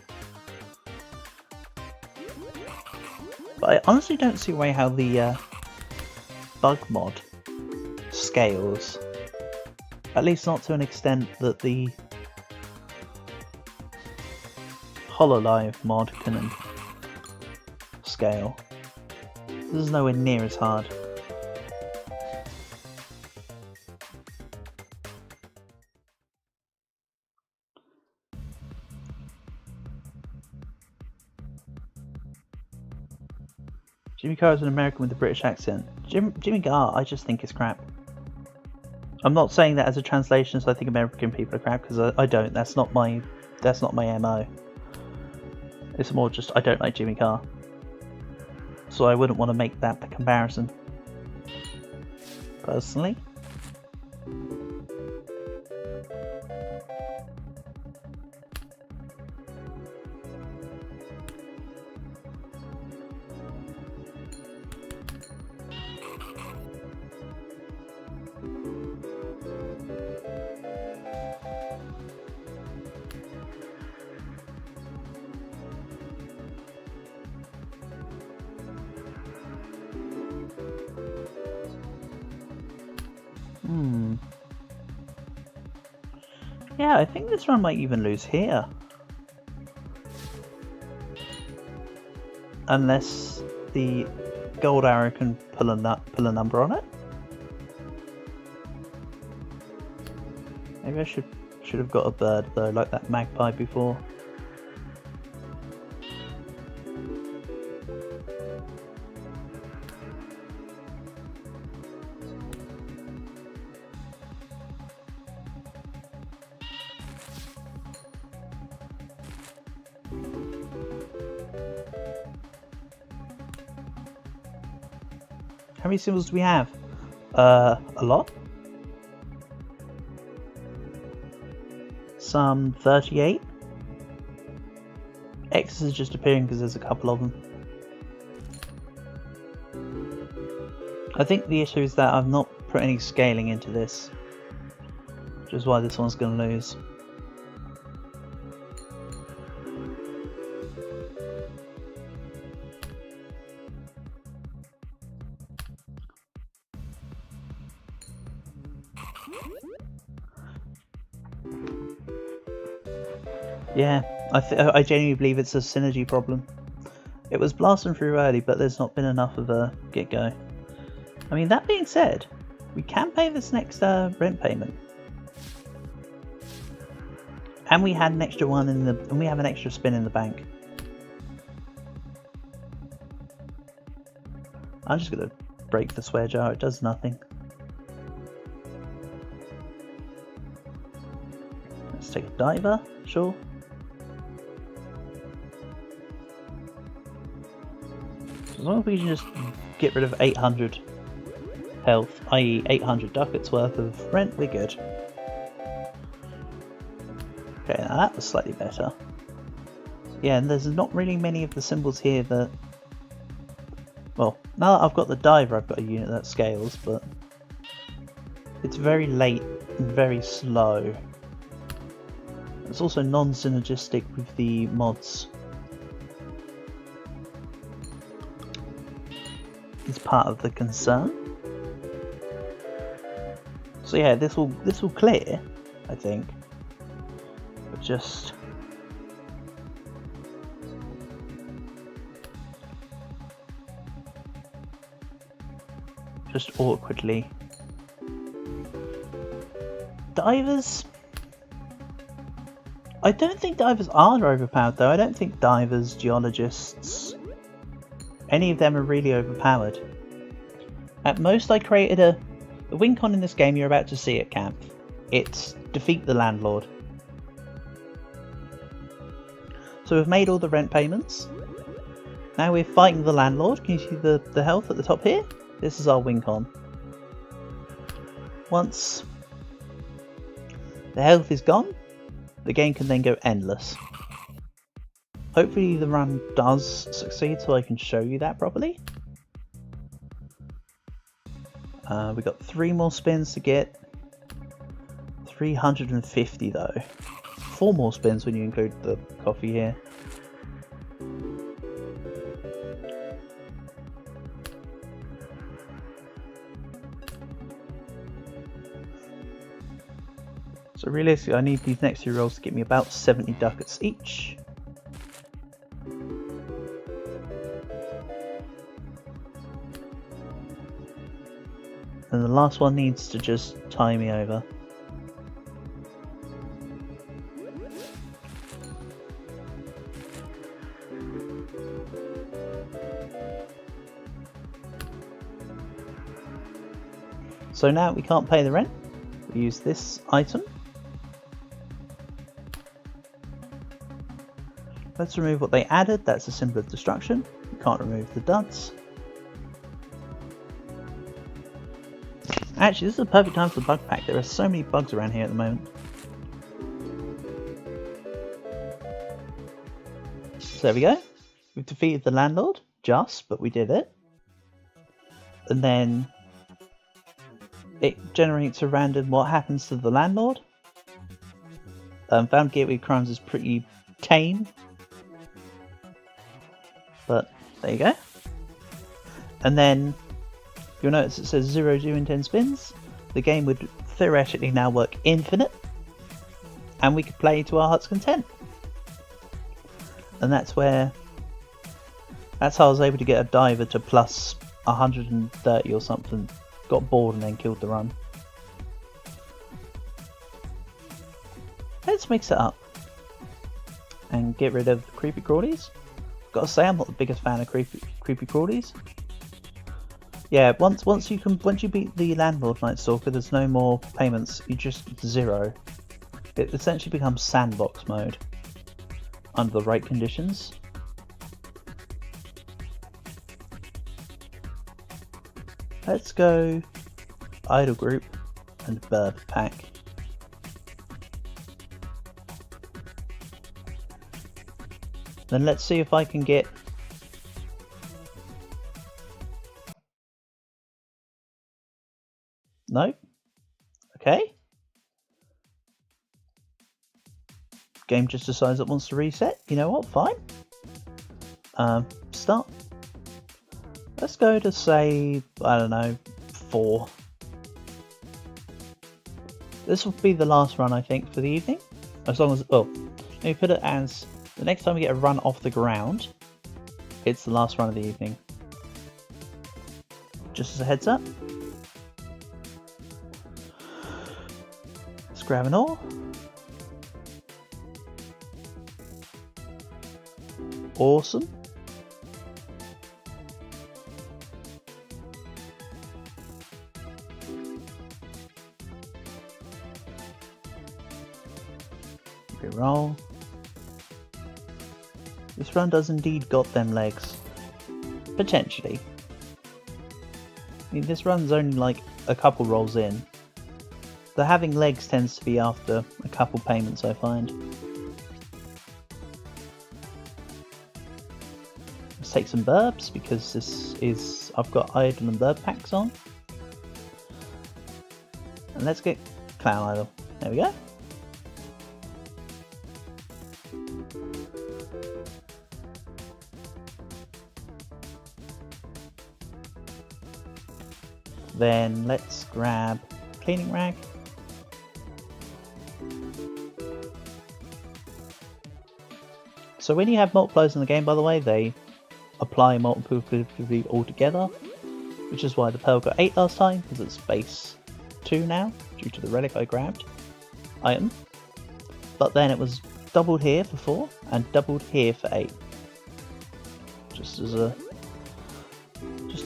But I honestly don't see a way how the bug mod scales. At least not to an extent that the HoloLive mod can scale. This is nowhere near as hard. Jimmy Carr is an American with a British accent. Jimmy Carr, I just think is crap. I'm not saying that as a translation, so I think American people are crap, because I don't. That's not my MO. It's more just I don't like Jimmy Carr, so I wouldn't want to make that the comparison. Personally. Yeah, I think this run might even lose here. Unless the gold arrow can pull a number on it. Maybe I should have got a bird though, like that magpie before. How many symbols do we have? A lot? Some 38? X is just appearing because there's a couple of them. I think the issue is that I've not put any scaling into this, which is why this one's going to lose. Yeah, I genuinely believe it's a synergy problem. It was blasting through early, but there's not been enough of a get-go. I mean, that being said, we can pay this next rent payment. And we had an extra one and we have an extra spin in the bank. I'm just gonna break the swear jar, it does nothing. Let's take a diver, sure. As long as we can just get rid of 800 health, i.e. 800 ducats worth of rent, we're good. Okay, now that was slightly better. Yeah, and there's not really many of the symbols here that... Well, now that I've got the diver, I've got a unit that scales, but... It's very late and very slow. It's also non-synergistic with the mods. Is part of the concern. So yeah, this will clear, I think. But just awkwardly. Divers. I don't think divers are overpowered though. I don't think divers, geologists, any of them are really overpowered. At most I created the win con in this game you're about to see at camp. It's defeat the landlord. So we've made all the rent payments. Now we're fighting the landlord. Can you see the health at the top here? This is our win con. Once the health is gone, the game can then go endless. Hopefully the run does succeed so I can show you that properly. We've got 3 more spins to get 350 though. 4 more spins when you include the coffee here. So realistically I need these next 2 rolls to get me about 70 ducats each. And the last one needs to just tie me over. So now we can't pay the rent. We use this item. Let's remove what they added. That's a symbol of destruction. We can't remove the duds. Actually, this is a perfect time for the bug pack. There are so many bugs around here at the moment. So there we go. We've defeated the landlord. But we did it. And then it generates a random what happens to the landlord. Found gateway crimes is pretty tame. But there you go. And then you'll notice it says 0 in 10 spins. The game would theoretically now work infinite, and we could play to our heart's content. And that's how I was able to get a diver to plus 130 or something. Got bored and then killed the run. Let's mix it up and get rid of the creepy crawlies. Gotta say, I'm not the biggest fan of creepy crawlies. Yeah, once you beat the landlord Night Stalker, there's no more payments. You just 0. It essentially becomes sandbox mode under the right conditions. Let's go idle group and bird pack. Then let's see if I can get no. Okay. Game just decides it wants to reset. You know what? Fine. Start. Let's go to say, I don't know, 4. This will be the last run, I think, for the evening. As long as, well, let me put it as the next time we get a run off the ground, it's the last run of the evening. Just as a heads up. Let's grab an ore. Awesome. Reroll. This run does indeed got them legs. Potentially. I mean, this run's only like a couple rolls in. The having legs tends to be after a couple payments, I find. Let's take some burbs because I've got idle and burb packs on. And let's get clown idle. There we go. Then let's grab cleaning rag. So when you have multipliers in the game, by the way, they apply multiplicatively altogether, which is why the pearl got 8 last time, because it's base 2 now, due to the relic I grabbed item. But then it was doubled here for 4, and doubled here for 8. Just to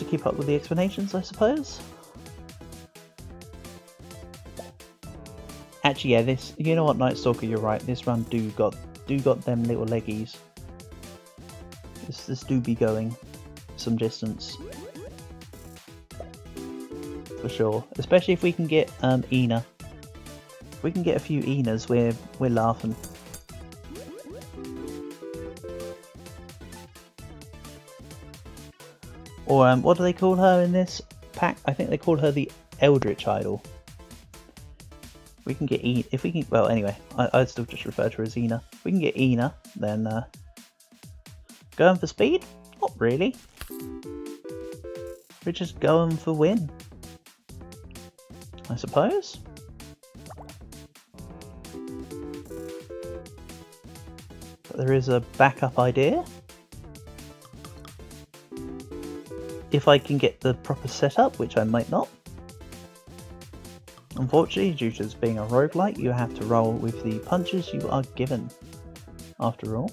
keep up with the explanations, I suppose. Actually, yeah, this, you know what, Night Stalker, you're right. This run do got them little leggies. This do be going some distance for sure. Especially if we can get Ina. we can get a few Enas, we're laughing. Or what do they call her in this pack? I think they call her the Eldritch Idol. We can get Ina, if we can, well anyway, I'd still just refer to her as Ina. If we can get Ina, then going for speed? Not really. We're just going for win, I suppose. But there is a backup idea. If I can get the proper setup, which I might not. Unfortunately, due to this being a roguelike, you have to roll with the punches you are given, after all.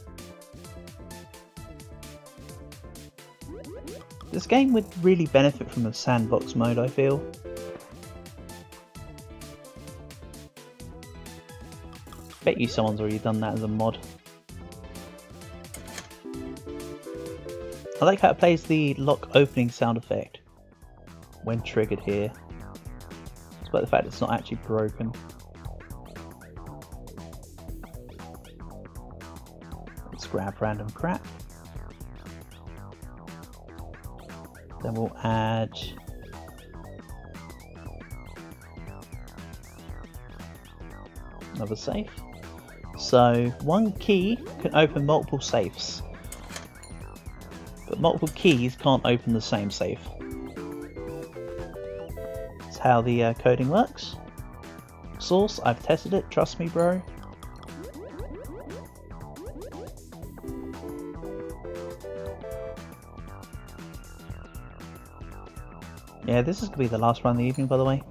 This game would really benefit from a sandbox mode, I feel. Bet you someone's already done that as a mod. I like how it plays the lock opening sound effect when triggered here. Despite the fact it's not actually broken. Let's grab random crap. Then we'll add another safe. So one key can open multiple safes, but multiple keys can't open the same safe. That's how the coding works. Source, I've tested it, trust me bro. Yeah, this is going to be the last run of the evening, by the way.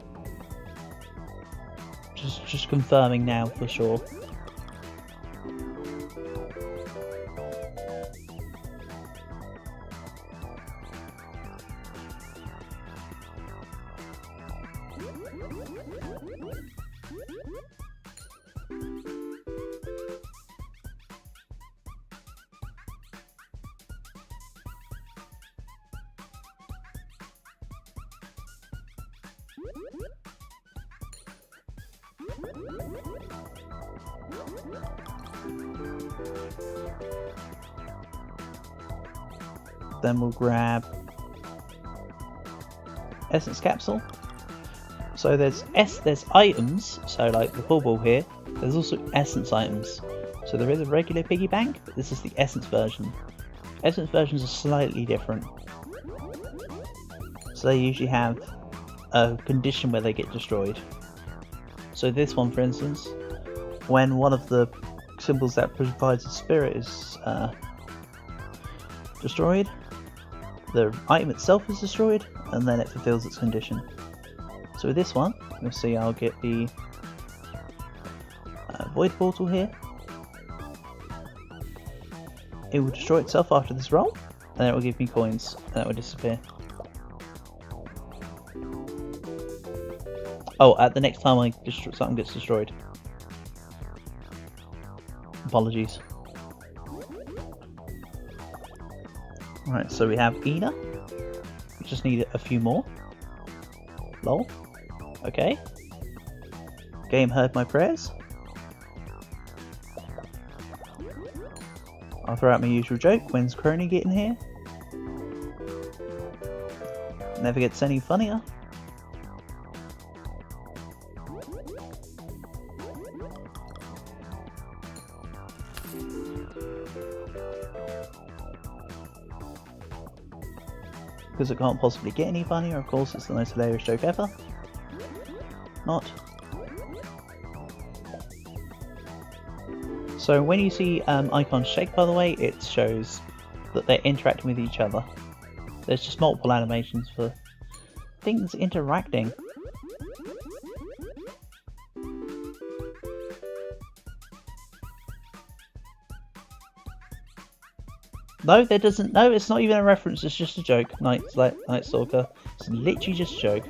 Just confirming now for sure. Then we'll grab essence capsule. So there's items, so like the ball here, there's also essence items. So there is a regular piggy bank, but this is the essence version. Essence versions are slightly different. So they usually have a condition where they get destroyed. So this one, for instance, when one of the symbols that provides a spirit is destroyed, the item itself is destroyed, and then it fulfills its condition. So with this one, you'll see I'll get the void portal here. It will destroy itself after this roll, and then it will give me coins, and that will disappear. Oh, at the next time something gets destroyed. Apologies. Right, so we have Ina. We just need a few more. Lol. Okay. Game heard my prayers. I'll throw out my usual joke. When's Crony getting here? Never gets any funnier. Because it can't possibly get any funnier, of course it's the most hilarious joke ever. Not. So when you see icons shake, by the way, it shows that they're interacting with each other. There's just multiple animations for things interacting. No, there doesn't. No, it's not even a reference. It's just a joke. Night Stalker. It's literally just a joke.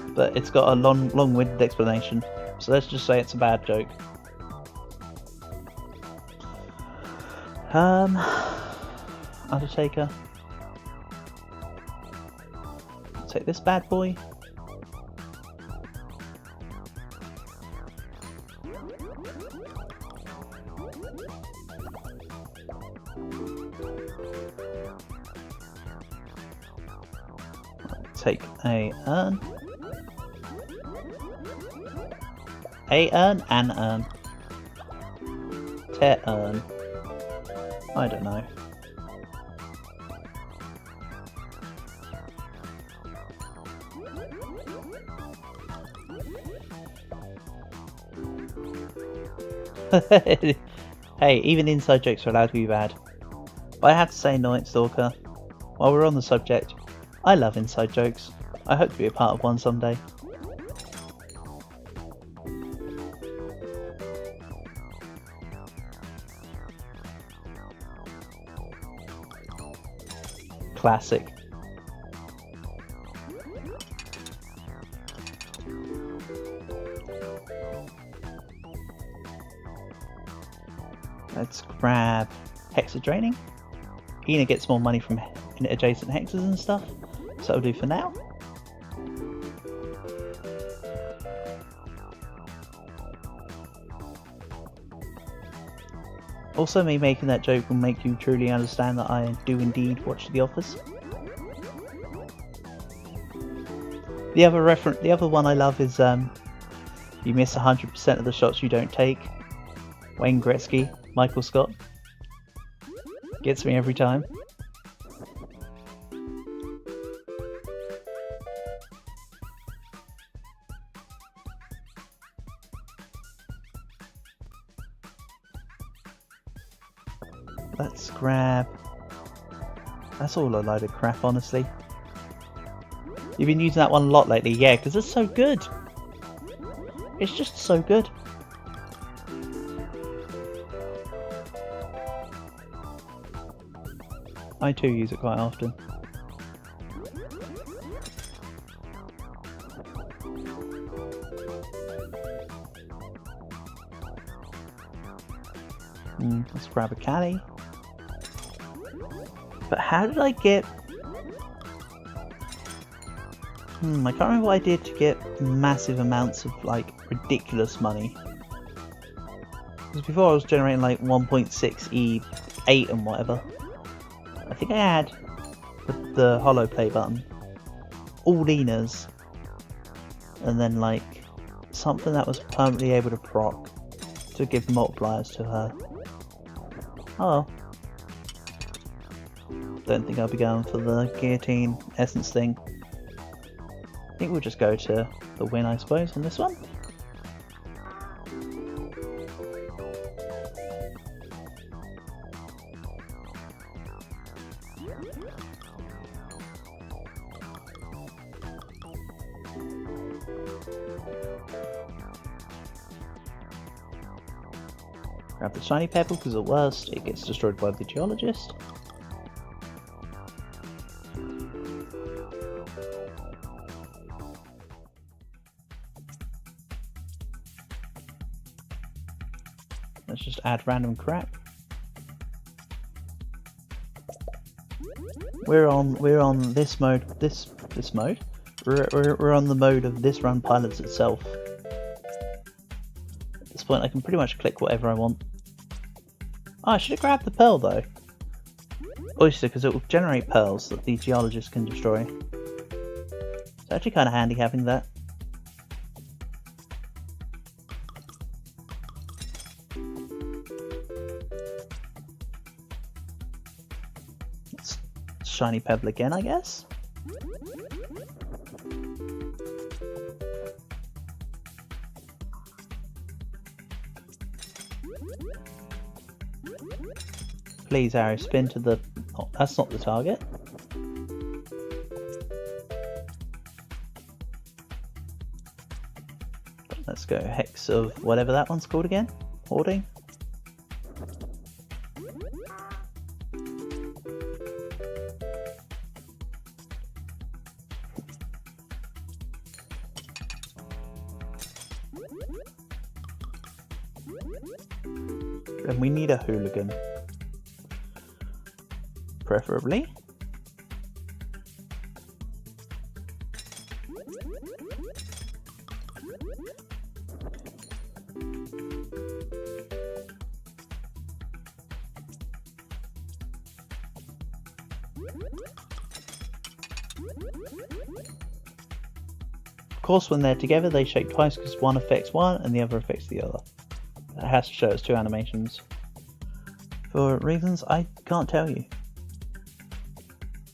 But it's got a long-winded explanation. So let's just say it's a bad joke. Undertaker. Take this bad boy. take a urn. A urn? An urn. Tear urn. I don't know. Hey, even inside jokes are allowed to be bad. But I have to say, Night Stalker, while we're on the subject, I love inside jokes. I hope to be a part of one someday. Classic. Let's grab Hexa Draining. Ina gets more money from adjacent hexes and stuff, so that'll do for now. Also, me making that joke will make you truly understand that I do indeed watch The Office. The other one I love is you miss 100% of the shots you don't take. Wayne Gretzky, Michael Scott. Gets me every time. Let's grab... That's all a load of crap, honestly. You've been using that one a lot lately, yeah, because it's so good. It's just so good. I too use it quite often. Let's grab a caddy. But how did I get... I can't remember what I did to get massive amounts of, like, ridiculous money. Because before I was generating, like, 1.6 E8 and whatever. I think I had the hollow play button. All Ina's. And then, like, something that was permanently able to proc to give multipliers to her. Oh. Don't think I'll be going for the guillotine essence thing. I think we'll just go to the win, I suppose, on this one. Grab the shiny pebble because at worst it gets destroyed by the geologist. Let's just add random crap. We're on this mode. This mode. We're on the mode of this run pilots itself. At this point, I can pretty much click whatever I want. Oh, I should have grabbed the pearl though. Oyster, because it will generate pearls that the geologist can destroy. It's actually kind of handy having that. Let's shiny pebble again, I guess. Please, arrow, spin to the... Oh, that's not the target. Let's go hex of whatever that one's called again. Hoarding. And we need a hooligan. Preferably. Of course, when they're together, they shake twice because one affects one and the other affects the other. It has to show us two animations. For reasons I can't tell you.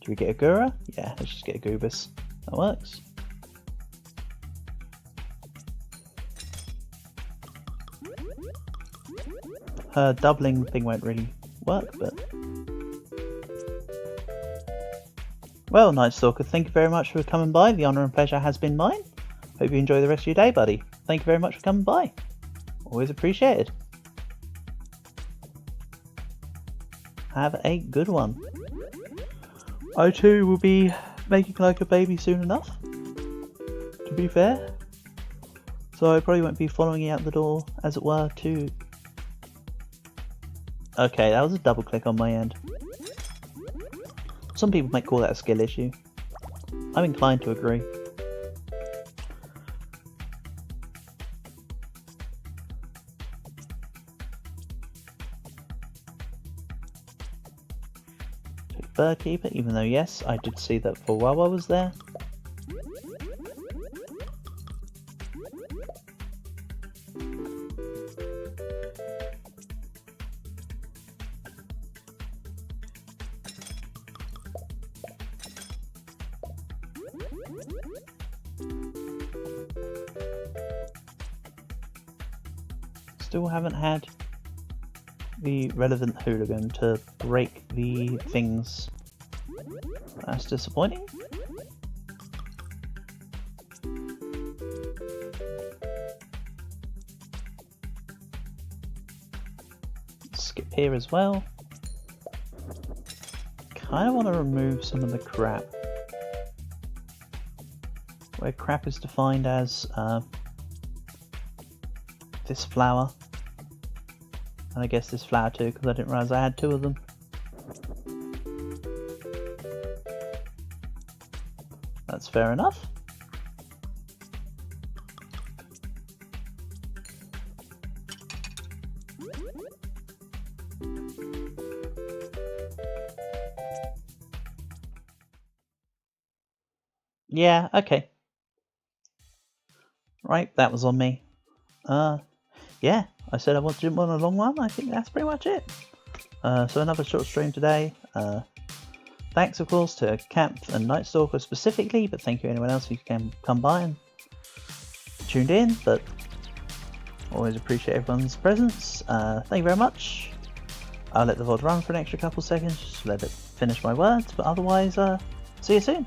Do we get a Gura? Yeah, let's just get a Goobus. That works. Her doubling thing won't really work, but... Well, Night Stalker, thank you very much for coming by. The honour and pleasure has been mine. Hope you enjoy the rest of your day, buddy. Thank you very much for coming by. Always appreciated. Have a good one. I too will be making like a baby soon enough, to be fair. So I probably won't be following you out the door, as it were, to... Okay, that was a double click on my end. Some people might call that a skill issue. I'm inclined to agree. Birdkeeper, even though yes, I did see that for a while I was there. Still haven't had the relevant hooligan to break the things. That's disappointing. Skip here as well. Kind of want to remove some of the crap. Where crap is defined as this flower. And I guess this flower too, because I didn't realise I had two of them. That's fair enough. Yeah, okay. Right, that was on me. Yeah, I said I didn't want a long one. I think that's pretty much it. So another short stream today. Thanks, of course, to Camp and Night Stalker specifically, but thank you anyone else who can come by and tuned in. But always appreciate everyone's presence. Thank you very much. I'll let the VOD run for an extra couple seconds, just to let it finish my words. But otherwise, see you soon.